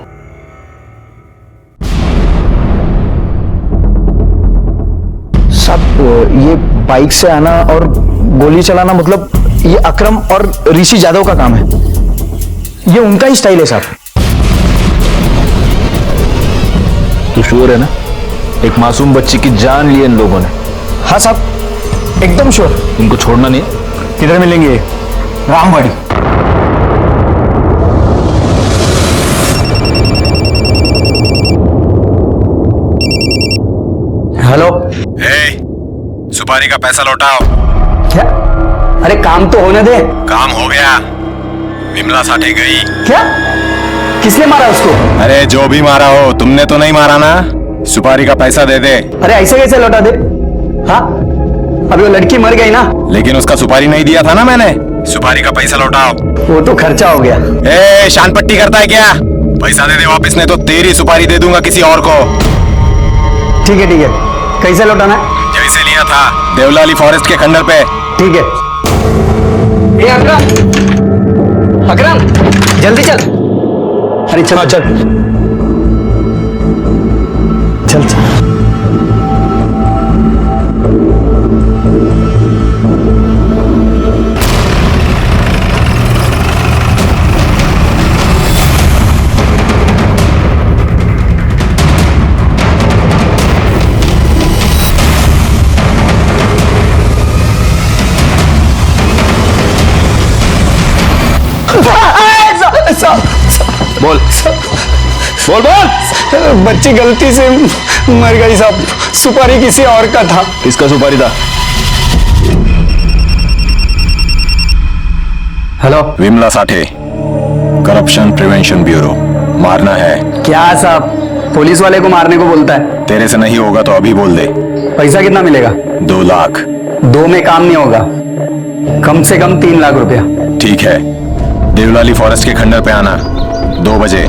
सब ये बाइक से आना और गोली चलाना, मतलब ये अकरम और ऋषि जादव का काम है, ये उनका ही स्टाइल है साहब। तू श्योर है ना? एक मासूम बच्ची की जान ली इन लोगों ने। हाँ साहब, एकदम श्योर। इनको छोड़ना नहीं है। किधर मिलेंगे? रामवाड़ी। हेलो। सुपारी का पैसा लौटाओ। क्या? अरे काम तो होने दे। काम हो गया, विमला साठे गई। क्या? किसने मारा उसको? अरे जो भी मारा हो, तुमने तो नहीं मारा ना। सुपारी का पैसा दे दे। अरे ऐसे कैसे लौटा दे? हाँ, अभी वो लड़की मर गई ना। लेकिन उसका सुपारी नहीं दिया था ना मैंने। सुपारी का पैसा लौटाओ। वो तो खर्चा हो गया। ए, शान पट्टी करता है क्या? पैसा दे दे वापस, नहीं तो तेरी सुपारी दे दूंगा किसी और को। ठीक है ठीक है, कैसे लौटाना है? जैसे लिया था, देवलाली फॉरेस्ट के खंडर पे। ठीक है। ए अकरम, अकरम जल्दी चल। अरे चल चल चल चल। बोल बोल बोल। बच्ची गलती से मर गई साहब, सुपारी किसी और का था। किसका सुपारी था? Hello, Vimla Sathe, corruption prevention bureau. मारना है क्या साहब? पुलिस वाले को मारने को बोलता है। तेरे से नहीं होगा तो अभी बोल दे। पैसा कितना मिलेगा? 2 लाख। 2 में काम नहीं होगा, कम से कम 3 लाख रुपया। ठीक है, देवलाली फॉरेस्ट के खंडर पे आना 2 बजे।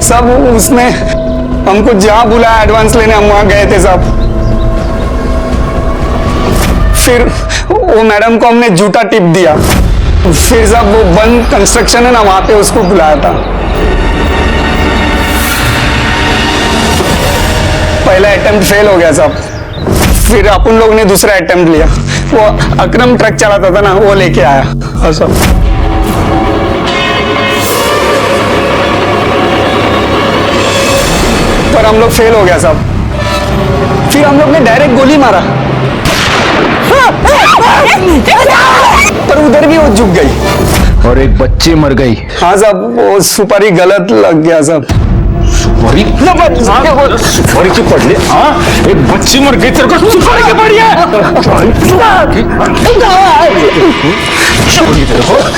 सब उसने हमको जहां बुलाया एडवांस लेने, हम वहां गए थे साहब। फिर वो मैडम को हमने झूठा टिप दिया। फिर साहब वो बंद कंस्ट्रक्शन है ना, वहां पे उसको बुलाया था। पहला अटेम्प्ट फेल हो गया साहब। फिर अपन लोग ने दूसरा अटेम्प्ट लिया, वो अकरम ट्रक चलाता था ना, वो लेके आया ऐसा। पर हम लोग फेल हो गया साहब। फिर हम लोग ने डायरेक्ट गोली मारा, पर उधर भी वो झुक गई और एक बच्ची मर गई। हाँ साहब, वो सुपारी गलत लग गया साहब। सुपारी की पड़ हाँ, एक बच्ची मर गई, तेरे को सुपारी की पड़ी है।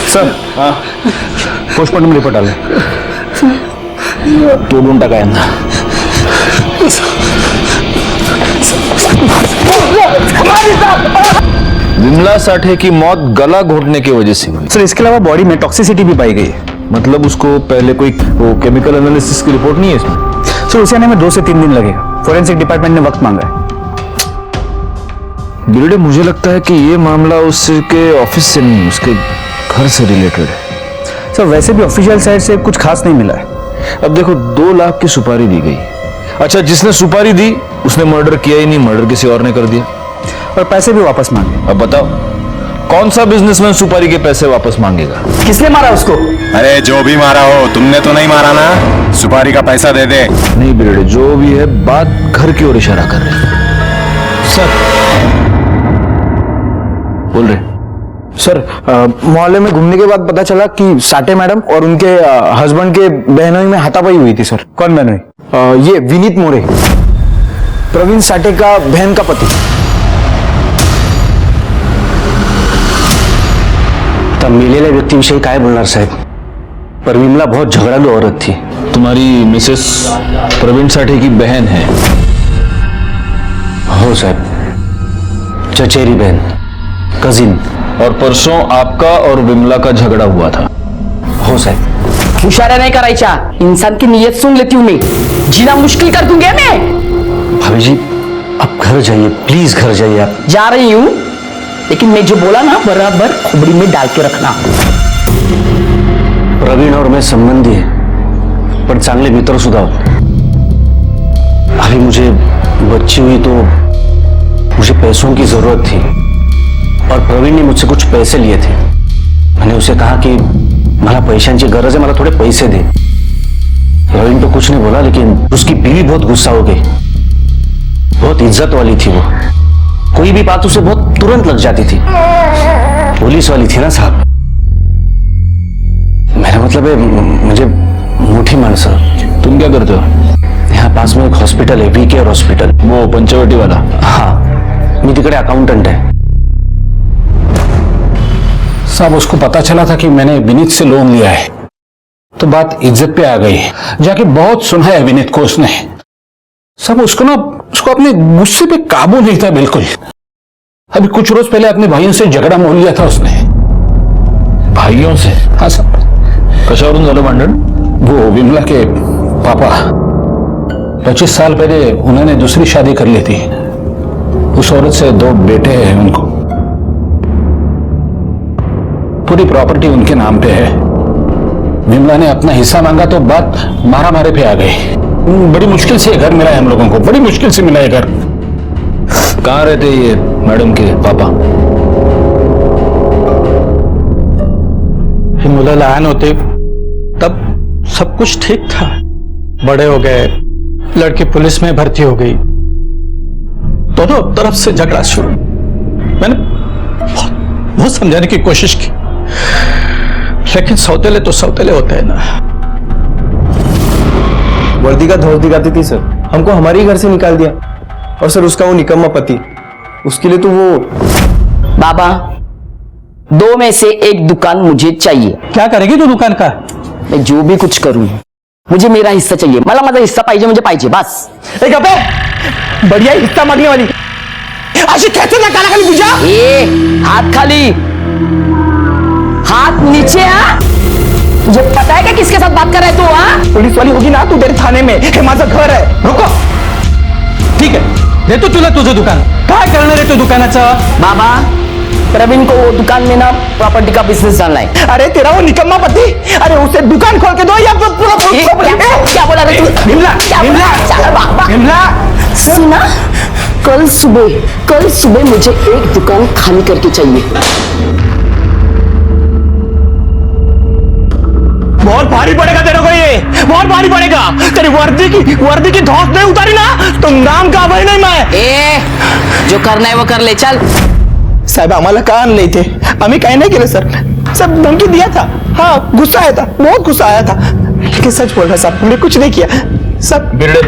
सर पोस्टमार्टम रिपोर्ट आले तोडून टाकायला विमला साठे की मौत गला घोटने की वजह से हुई। सर इसके अलावा बॉडी में टॉक्सिसिटी भी पाई गई है। मतलब उसको पहले कोई वो केमिकल एनालिसिस की रिपोर्ट नहीं है इसमें? सर उसे आने में 2 से 3 दिन लगेगा। फोरेंसिक डिपार्टमेंट ने वक्त मांगा है। बिरडे, मुझे लगता है कि ये मामला उसके ऑफिस से नहीं, उसके घर से रिलेटेड है। सर वैसे भी ऑफिशियल साइड से कुछ खास नहीं मिला है। अब देखो 2 लाख की सुपारी दी गई। अच्छा, जिसने सुपारी दी उसने मर्डर किया ही नहीं, मर्डर किसी और ने कर दिया और पैसे भी वापस मांगे। अब बताओ कौन सा बिजनेसमैन सुपारी के पैसे वापस मांगेगा? किसने मारा उसको? अरे जो भी मारा हो, तुमने तो नहीं मारा ना, सुपारी का पैसा दे दे। नहीं बिरडे, जो भी है बात घर की ओर इशारा कर रहे हैं। सर बोल रहे सर, मोहल्ले में घूमने के बाद पता चला कि साठे मैडम और उनके हस्बैंड के बहनोई में हाथापाई हुई थी। सर कौन बहनोई? ये विनीत मोरे, प्रवीण साठे का बहन का पति। तब मिलेल्या व्यक्तीविषयी काय बोलणार साहेब, पर विमला बहुत झगड़ालू औरत थी। तुम्हारी मिसेस प्रवीण साठे की बहन है? हो साहब, चचेरी बहन, कजिन। और परसों आपका और विमला का झगड़ा हुआ था? हो साहब। इशारा नहीं करायचा, इंसान की नीयत सुन लेती हूँ मैं, जीना मुश्किल कर दूंगी मैं। भाभी जी आप घर जाइए, प्लीज घर जाइए आप। जा रही हूँ, लेकिन मैं जो बोला ना बराबर खोपड़ी में डाल के रखना। प्रवीण और मैं संबंधी है, पर चांगले मित्र सुद्धा आहोत। अभी मुझे बच्ची हुई तो मुझे पैसों की जरूरत थी और प्रवीण ने मुझसे कुछ पैसे लिए थे। मैंने उसे कहा कि मला पैशांची गरज है, मला थोड़े पैसे दे। प्रवीण तो कुछ नहीं बोला, लेकिन उसकी बीवी बहुत गुस्सा हो गई। बहुत इज्जत वाली थी वो, कोई भी बात उसे बहुत तुरंत लग जाती थी। पुलिस वाली थी ना साहब, मेरा मतलब है मुझे मोठी माणसं। तुम क्या करते हो? यहाँ पास में एक हॉस्पिटल है, वीकेयर हॉस्पिटल, वो पंचवटी वाला? हाँ, मी तिकडे अकाउंटेंट है। साहब उसको पता चला था कि मैंने विनीत से लोन लिया है, तो बात इज्जत पे आ गई। जाके बहुत सुना है विनीत को उसने। साहब उसको अपने गुस्से पे काबू नहीं था बिल्कुल। अभी कुछ रोज पहले अपने भाइयों से झगड़ा मोल लिया था उसने। भाइयों से? हाँ साहब। कशावरून झालं भांडण? वो विमला के पापा 25 साल पहले उन्होंने दूसरी शादी कर ली थी। उस औरत से 2 बेटे हैं उनको। पूरी प्रॉपर्टी उनके नाम पे है। विमला ने अपना हिस्सा मांगा तो बात मारा मारे पे आ गई। बड़ी मुश्किल से घर मिला है हम लोगों को, बड़ी मुश्किल से मिला है घर। कहाँ रहते ये मैडम के पापा? मुलं लहान होते तब सब कुछ ठीक था, बड़े हो गए, लड़की पुलिस में भर्ती हो गई, दोनों तरफ से झगड़ा शुरू। मैंने बहुत समझाने की कोशिश की, लेकिन सौतेले तो सौतेले होते हैं ना। वर्दी का धौस दिखाती थी सर, हमको हमारे ही घर से निकाल दिया। और सर उसका वो निकम्मा पति, उसके लिए तो वो। बाबा 2 में से एक दुकान मुझे चाहिए। क्या करेगी तू दुकान का? मैं जो भी कुछ करूं, मुझे मेरा हिस्सा चाहिए। मला माझा हिस्सा पाहिजे म्हणजे पाहिजे बस। एक अबे बढ़िया हिस्सा मांगने वाली अशी कैसे ना काला खाली पूजा। ए हाथ खाली, हाथ नीचे। तुझे पता है क्या किसके साथ बात कर रहा है तू? हाँ, पुलिस वाली होगी ना तू तेरे थाने में, हे माझं घर है। रुको, ठीक है देतो तुला तुझं दुकान। काय करणार आहे तू दुकानाचं? बाबा प्रवीण को वो दुकान में ना प्रॉपर्टी का बिजनेस डालना है। अरे तेरा वो निकम्मा पति, अरे उसे दुकान खोल के दो या पूरा क्या बोला रे तू? विमला, क्या विमला, बोला? चल बाबा, विमला सुना कल सुबह मुझे एक दुकान खाली करके चाहिए। बहुत भारी पड़ेगा तेरे को, ये बहुत भारी पड़ेगा। तेरी वर्दी की धौंस नहीं उतारी ना तो नाम का भाई नहीं मैं। जो करना है वो कर ले, चल। साहेब आम्हाला का आणले थे, आम्ही काही नाही केलं सर, सब धमकी दिया था। हाँ गुस्सा आया था, बहुत गुस्सा आया था, लेकिन सच बोल रहा साहब, हमने कुछ नहीं किया सब। बिरड़े,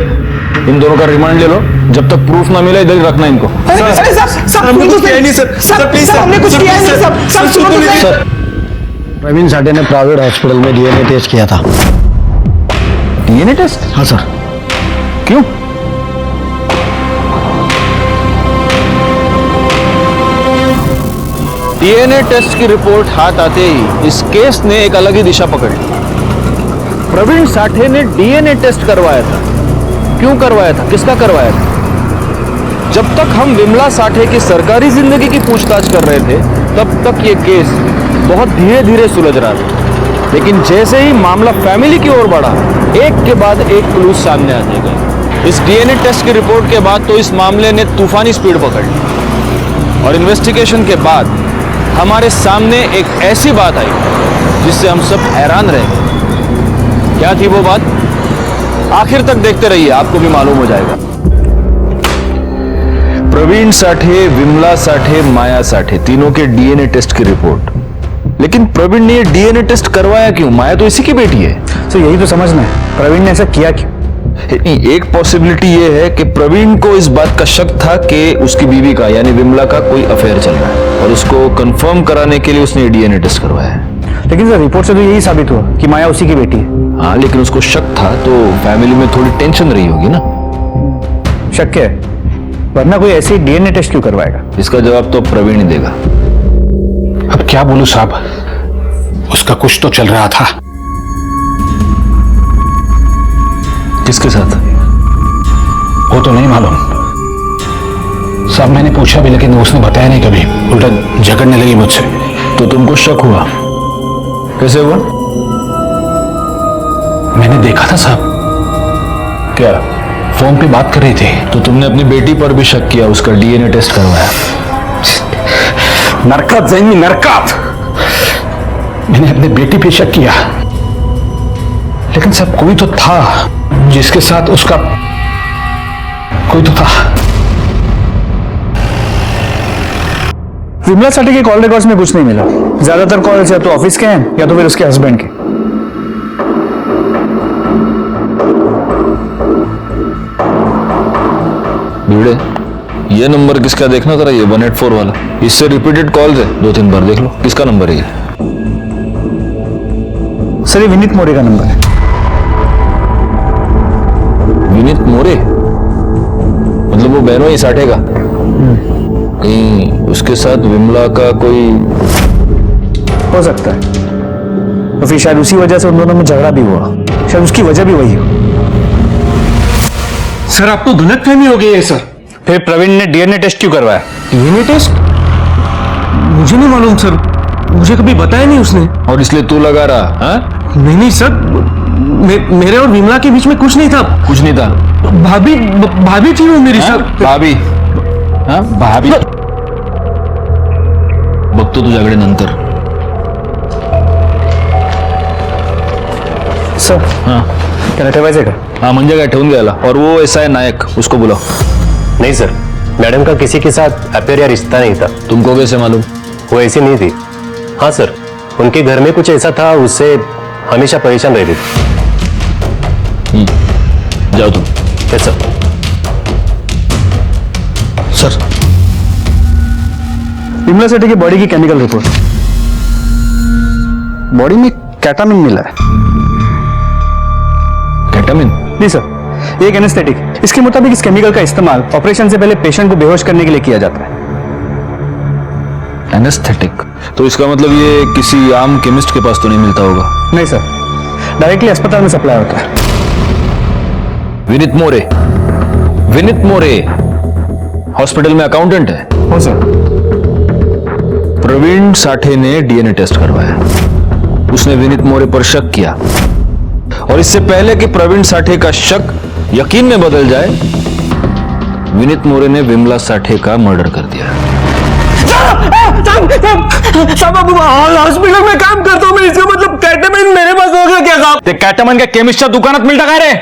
इन दोनों का रिमांड ले लो, जब तक प्रूफ ना मिले इधर ही रखना इनको। हमने कुछ किया नहीं सर, सर हमने कुछ किया नहीं सर। प्रवीण साठे ने प्राइवेट हॉस्पिटल में डीएनए टेस्ट किया था। DNA test? हाँ सर। क्यों? डीएनए टेस्ट की रिपोर्ट हाथ आते ही इस केस ने एक अलग ही दिशा पकड़ ली। प्रवीण साठे ने डीएनए टेस्ट करवाया था। क्यों करवाया था, किसका करवाया था? जब तक हम विमला साठे की सरकारी जिंदगी की पूछताछ कर रहे थे तब तक ये केस बहुत धीरे धीरे सुलझ रहा था, लेकिन जैसे ही मामला फैमिली की ओर बढ़ा, एक के बाद एक क्लूज सामने आते गए। इस डीएनए टेस्ट की रिपोर्ट के बाद तो इस मामले ने तूफानी स्पीड पकड़ ली और इन्वेस्टिगेशन के बाद हमारे सामने एक ऐसी बात आई जिससे हम सब हैरान रह गए। क्या थी वो बात? आखिर तक देखते रहिए, आपको भी मालूम हो जाएगा। प्रवीण साठे, विमला साठे, माया साठे, तीनों के डीएनए टेस्ट की रिपोर्ट। लेकिन प्रवीण ने ये डीएनए टेस्ट करवाया क्यों? माया तो इसी की बेटी है। तो यही तो समझना है, प्रवीण ने ऐसा किया क्यों? एक पॉसिबिलिटी ये है कि प्रवीण को इस बात का शक था कि उसकी बीवी का यानी विमला का कोई अफेयर चल रहा है और उसको कंफर्म कराने के लिए उसने डीएनए टेस्ट करवाया है। लेकिन सर रिपोर्ट से तो यही साबित हुआ कि माया उसी की बेटी है। हाँ, लेकिन उसको शक था तो फैमिली में थोड़ी टेंशन रही होगी ना। शक है, वरना कोई ऐसे डीएनए टेस्ट क्यों करवाएगा? इसका जवाब तो प्रवीण ही देगा। अब क्या बोलूं साहब, उसका कुछ तो चल रहा था। किसके साथ? वो तो नहीं मालूम साहब, मैंने पूछा भी लेकिन उसने बताया नहीं कभी, उल्टा झगड़ने लगी मुझसे। तो तुमको शक हुआ? कैसे हुआ? मैंने देखा था साहब। क्या? फोन पे बात कर रही थी। तो तुमने अपनी बेटी पर भी शक किया, उसका डीएनए टेस्ट करवाया? नरकात जाएंगी, नरकात। मैंने अपनी बेटी पे शक किया, लेकिन सब कोई तो था जिसके साथ उसका कोई तो था। विमला साठे के कॉल रिकॉर्ड्स में कुछ नहीं मिला। ज्यादातर कॉल्स या तो ऑफिस के हैं या तो फिर उसके हस्बैंड के। भिड़े, ये नंबर किसका देखना जरा, ये 184 वाला। इससे रिपीटेड कॉल्स है, 2-3 बार देख लो। किसका नंबर है ये? सर ये विनीत मोरे का नंबर है। विनीत मोरे? मतलब वो बहनों ही साठे का? कहीं उसके साथ विमला का कोई हो सकता है, तो फिर शायद उसी वजह से उन दोनों में झगड़ा भी हुआ। शायद उसकी वजह भी वही हो। सर आपको गलतफहमी हो गई है सर। फिर प्रवीण ने डीएनए टेस्ट क्यों करवाया? DNA test? मुझे नहीं मालूम सर, मुझे कभी बताया नहीं उसने। और इसलिए तू लगा रहा? हाँ? नहीं सर, मेरे और विमला के बीच में कुछ नहीं था। कुछ नहीं था? भाभी थी वो मेरी सर। भाभी? हाँ भाभी? बघतो तू झगडे नंतर। सर हाँ त्याला ठेवायचंय का? हाँ म्हणजे काय, ठेवून घ्यायला। और वो ऐसा है नायक, उसको बुलाओ। नहीं सर, मैडम का किसी के साथ अफेयर या रिश्ता नहीं था। तुमको कैसे मालूम? वो ऐसी नहीं थी। हाँ सर, उनके घर में कुछ ऐसा था, उससे हमेशा परेशान रहती थी। जाओ तुम। Yes sir. Sir Vimla Sathe की बॉडी की केमिकल रिपोर्ट। बॉडी में कैटामिन मिला है। कैटामिन? जी सर, एक एनेस्थेटिक। इसके मुताबिक इस केमिकल का इस्तेमाल ऑपरेशन से पहले पेशेंट को बेहोश करने के लिए किया जाता है। एनेस्थेटिक? तो इसका मतलब ये किसी आम केमिस्ट के पास तो नहीं मिलता होगा? नहीं सर, डायरेक्टली अस्पताल में सप्लाई होता है। विनीत मोरे? विनीत मोरे हॉस्पिटल में अकाउंटेंट है? हो सर। प्रवीण साठे ने डीएनए टेस्ट करवाया, उसने विनीत मोरे पर शक किया, और इससे पहले कि प्रवीण साठे का शक यकीन में बदल जाए, विनीत मोरे ने विमला साठे का मर्डर कर दिया। साहब हॉस्पिटल में काम करता हूँ मैं, इसका मतलब कैटामाइन मेरे पास होगा क्या साहब? ते कैटामाइन का केमिस्टच्या दुकानात मिळता काय रे?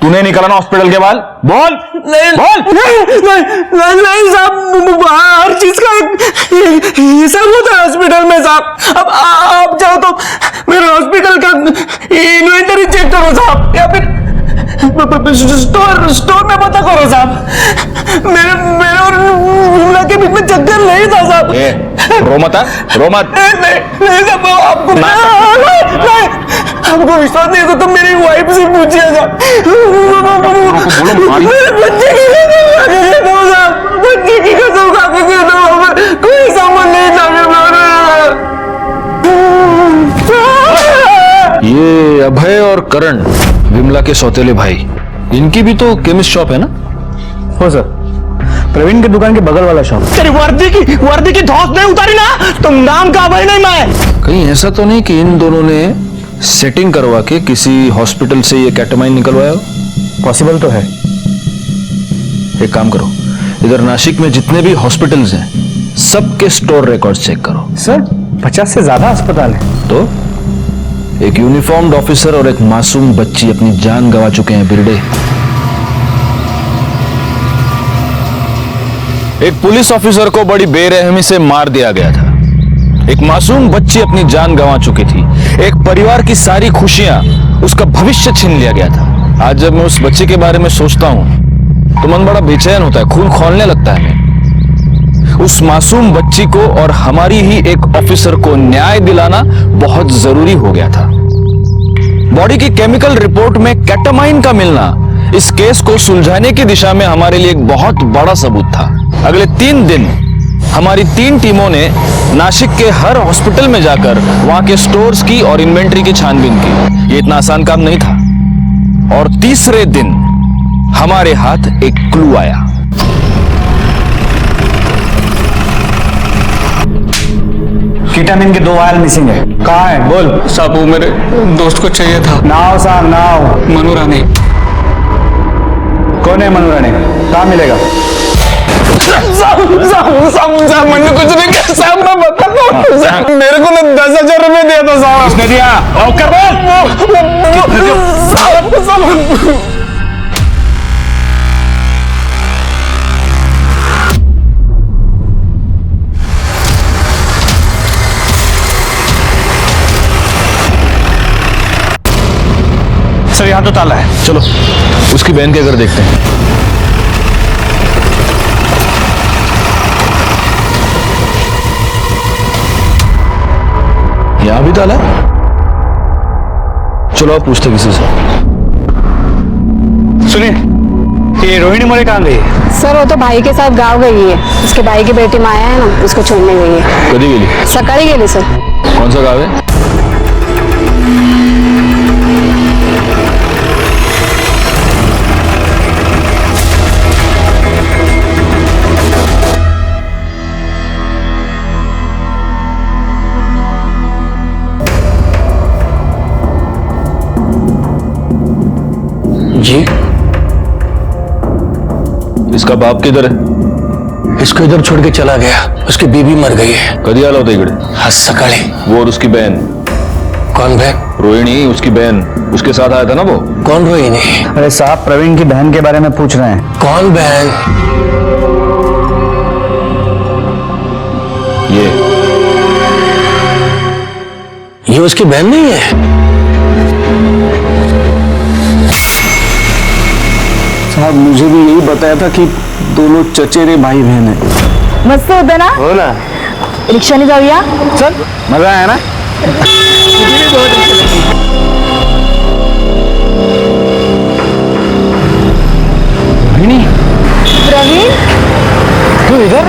तूने निकाला ना हॉस्पिटल के बाद? बोल बोल। नहीं साहब, हर चीज का हिसाब होता है हॉस्पिटल में साहब। अब आप चाहो तो मेरे हॉस्पिटल का इन्वेंटरी चेक करो साहब, या फिर स्टोर में पता करो साहब। मेरे और विमला के बीच में चक्कर नहीं था साहब। रो मत, रो मत। नहीं साहब, आपको नहीं, आपको विश्वास नहीं है तो मेरी वाइफ से पूछिएगा। बच्चे की कसम खा के कह दो, कोई सामान नहीं था। ये अभय और करण, विमला के सौतेले भाई, इनकी भी तो केमिस्ट शॉप है ना? हो सर, प्रवीण की दुकान के बगल वाला शॉप। तेरी वर्दी की धौंस नहीं उतारी ना, तुम नाम का अभय नहीं मैं। कहीं ऐसा तो नहीं कि इन दोनों ने सेटिंग करवा के किसी हॉस्पिटल से ये कैटामाइन निकलवाया हो? पॉसिबल तो है। एक काम करो, इधर नासिक में जितने भी हॉस्पिटल्स हैं सबके स्टोर रिकॉर्ड्स चेक करो। सर 50 से ज्यादा अस्पताल है। तो एक यूनिफॉर्म्ड ऑफिसर और एक मासूम बच्ची अपनी जान गंवा चुके हैं बिरडे। एक पुलिस ऑफिसर को बड़ी बेरहमी से मार दिया गया था। एक मासूम बच्ची अपनी जान गंवा चुकी थी। एक परिवार की सारी खुशियां, उसका भविष्य छीन लिया गया था। आज जब मैं उस बच्ची के बारे में सोचता हूं तो मन बड़ा बेचैन होता है, खून खौलने लगता है। उस मासूम बच्ची को और हमारी ही एक ऑफिसर को न्याय दिलाना बहुत जरूरी हो गया था। बॉडी की केमिकल रिपोर्ट में कैटामाइन का मिलना इस केस को सुलझाने की दिशा में हमारे लिए एक बहुत बड़ा सबूत था। अगले 3 दिन हमारी 3 टीमों ने नासिक के हर हॉस्पिटल में जाकर वहां के स्टोर्स की और इन्वेंट्री की छानबीन की। ये इतना आसान काम नहीं था। और तीसरे दिन हमारे हाथ एक क्लू आया। कीटामिन के 2 वायल मिसिंग है। कहाँ है बोल। साहब वो मेरे दोस्त को चाहिए था। नाव साहब, नाव। मनु रानी। कौन है मनु रानी? कहाँ मिलेगा? साहब मैंने कुछ नहीं किया साहब, मैं बताता हूँ। मेरे को ना 10,000 रुपए दिया था साहब। किसने दिया? सर यहाँ तो ताला है। चलो उसकी बहन के घर देखते हैं। यहां भी ताला है? चलो आप पूछते किसी से। सुनिए, ये रोहिणी मोरे कहाँ गई? सर वो तो भाई के साथ गाँव गई है। उसके भाई की बेटी माया है ना, उसको छोड़ने गई है। कधी गेली? सकाळी गेली सर। कौन सा गाँव है? जी, इसका बाप किधर है? इसको इधर छोड़ के चला गया। उसकी बीवी मर गई है। कधी आला होता इकडे? आज सकाळी। वो और उसकी बहन। कौन बहन? रोहिणी, उसकी बहन, उसके साथ आया था ना वो। कौन रोहिणी? अरे साहब प्रवीण की बहन के बारे में पूछ रहे हैं। कौन बहन? ये उसकी बहन नहीं है? साहब मुझे भी यही बताया था कि दोनों चचेरे भाई बहन हैं। मस्त होतं ना? हो ना। रिक्षाने जाऊया? चल, मजा आया ना? प्रवीण, तू इधर?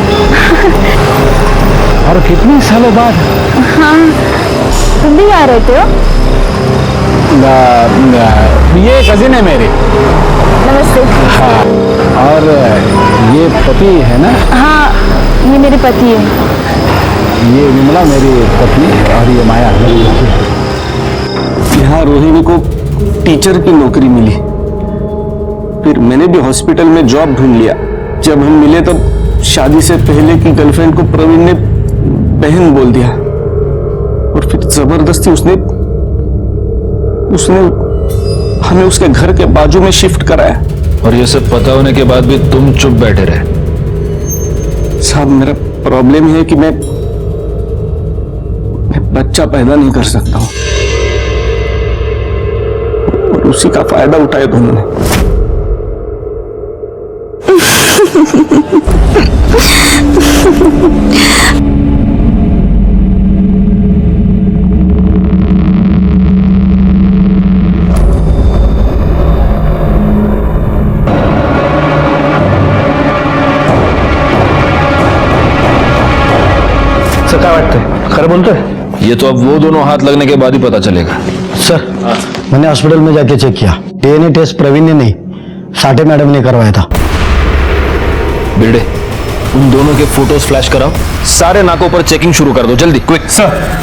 और कितने सालों बाद? हाँ, तुम भी आ रहे थे? ये कजिन है मेरी। नमस्ते। हाँ, और ये पति है ना? हाँ, ये मेरे पति है। ये विमला मेरी पत्नी और ये माया मेरी लड़की। यहाँ रोहिणी को टीचर की नौकरी मिली। फिर मैंने भी हॉस्पिटल में जॉब ढूंढ लिया। जब हम मिले तब शादी से पहले की गर्लफ्रेंड को प्रवीण ने बहन बोल दिया और फिर जबरदस्ती उसने हमें उसके घर के बाजू में शिफ्ट कराया। और ये सब पता होने के बाद भी तुम चुप बैठे रहे? साहब मेरा प्रॉब्लम है कि मैं बच्चा पैदा नहीं कर सकता हूं और उसी का फायदा उठाया दोनों ने। क्या वाटतंय? खरं बोलतोय? ये तो अब वो दोनों हाथ लगने के बाद ही पता चलेगा। सर मैंने हॉस्पिटल में जाके चेक किया, डीएनए टेस्ट प्रवीण ने नहीं साठे मैडम ने करवाया था। बिरडे, उन दोनों के फोटोज फ्लैश कराओ, सारे नाकों पर चेकिंग शुरू कर दो, जल्दी क्विक। सर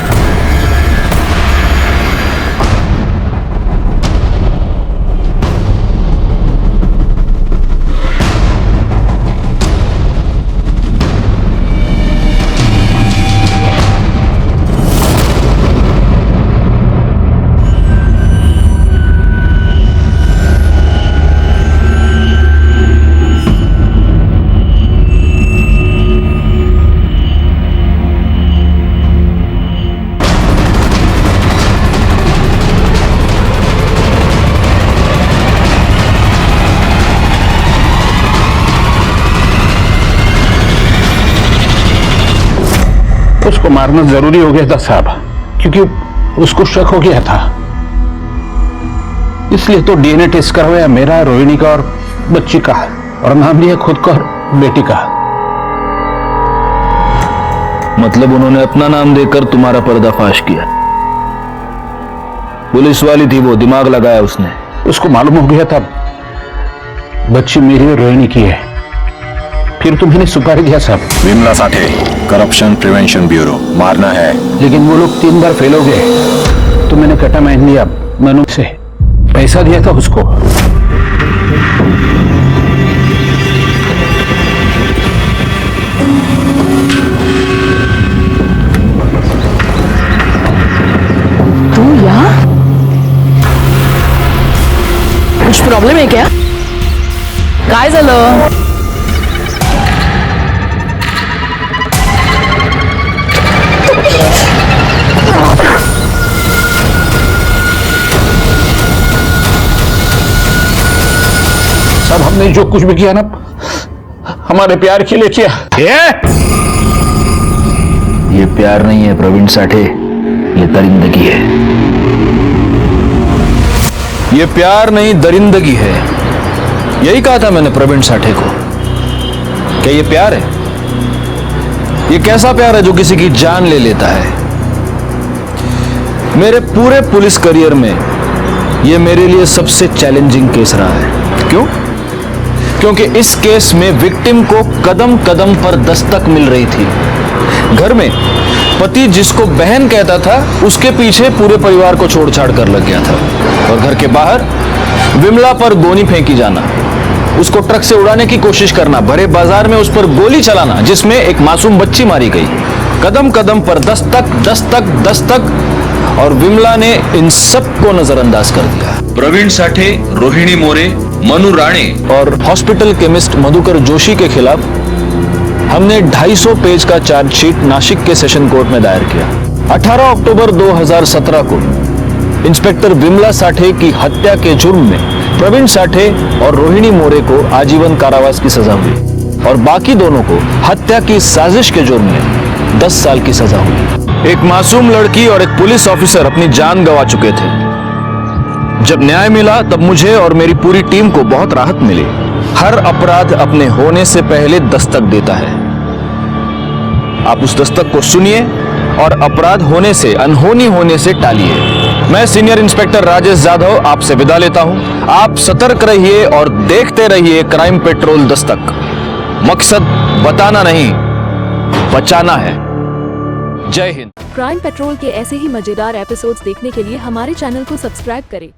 उसको मारना जरूरी हो गया था साहब, क्योंकि उसको शक हो गया था, इसलिए तो डीएनए टेस्ट करवाया मेरा, रोहिणी का और बच्ची का, और नाम लिया खुद का और बेटी का। मतलब उन्होंने अपना नाम देकर तुम्हारा पर्दाफाश किया? पुलिस वाली थी वो, दिमाग लगाया उसने। उसको मालूम हो गया था बच्ची मेरी और रोहिणी की है, फिर तो मैंने सुपारी दिया साहब। Vimla Sathe, corruption prevention bureau, मारना है। लेकिन वो लोग 3 बार फेल हो गए, तो मैंने कटा मान लिया, मनु से पैसा दिया था उसको। तू यहाँ? कुछ प्रॉब्लेम है क्या? काय झालं? सब हमने जो कुछ भी किया ना हमारे प्यार के लिए किया। ये प्यार नहीं है प्रवीण साठे, ये दरिंदगी है। ये प्यार नहीं दरिंदगी है, यही कहा था मैंने प्रवीण साठे को। क्या ये प्यार है? ये कैसा प्यार है जो किसी की जान ले लेता है? मेरे पूरे पुलिस करियर में ये मेरे लिए सबसे चैलेंजिंग केस रहा है। क्यों? क्योंकि इस केस में विक्टिम को कदम कदम पर दस्तक मिल रही थी। घर में पति जिसको बहन कहता था, उसके पीछे पूरे परिवार को छोड़ छाड़ कर लग गया था, और घर के बाहर विमला पर गोनी फेंकी जाना, उसको ट्रक से उड़ाने की कोशिश करना, भरे बाजार में उस पर गोली चलाना जिसमें एक मासूम बच्ची मारी गई। कदम कदम पर दस्तक दस्तक दस्तक, और विमला ने इन सबको नजरअंदाज कर दिया। प्रवीण साठे, रोहिणी मोरे, मनु राणे और हॉस्पिटल केमिस्ट मधुकर जोशी के खिलाफ हमने 250 पेज का चार्जशीट नासिक के सेशन कोर्ट में दायर किया। 18 अक्टूबर 2017 को इंस्पेक्टर विमला साठे की हत्या के जुर्म में प्रवीण साठे और रोहिणी मोरे को आजीवन कारावास की सजा हुई, और बाकी दोनों को हत्या की साजिश के जुर्म में 10 साल की सजा हुई। एक मासूम लड़की और एक पुलिस ऑफिसर अपनी जान गंवा चुके थे। जब न्याय मिला तब मुझे और मेरी पूरी टीम को बहुत राहत मिली। हर अपराध अपने होने से पहले दस्तक देता है। आप उस दस्तक को सुनिए और अपराध होने से, अनहोनी होने से टालिए। मैं सीनियर इंस्पेक्टर राजेश यादव आपसे विदा लेता हूं। आप सतर्क रहिए और देखते रहिए क्राइम पेट्रोल दस्तक। मकसद बताना नहीं, बचाना है। जय हिंद। क्राइम पेट्रोल के ऐसे ही मजेदार एपिसोड्स देखने के लिए हमारे चैनल को सब्सक्राइब करें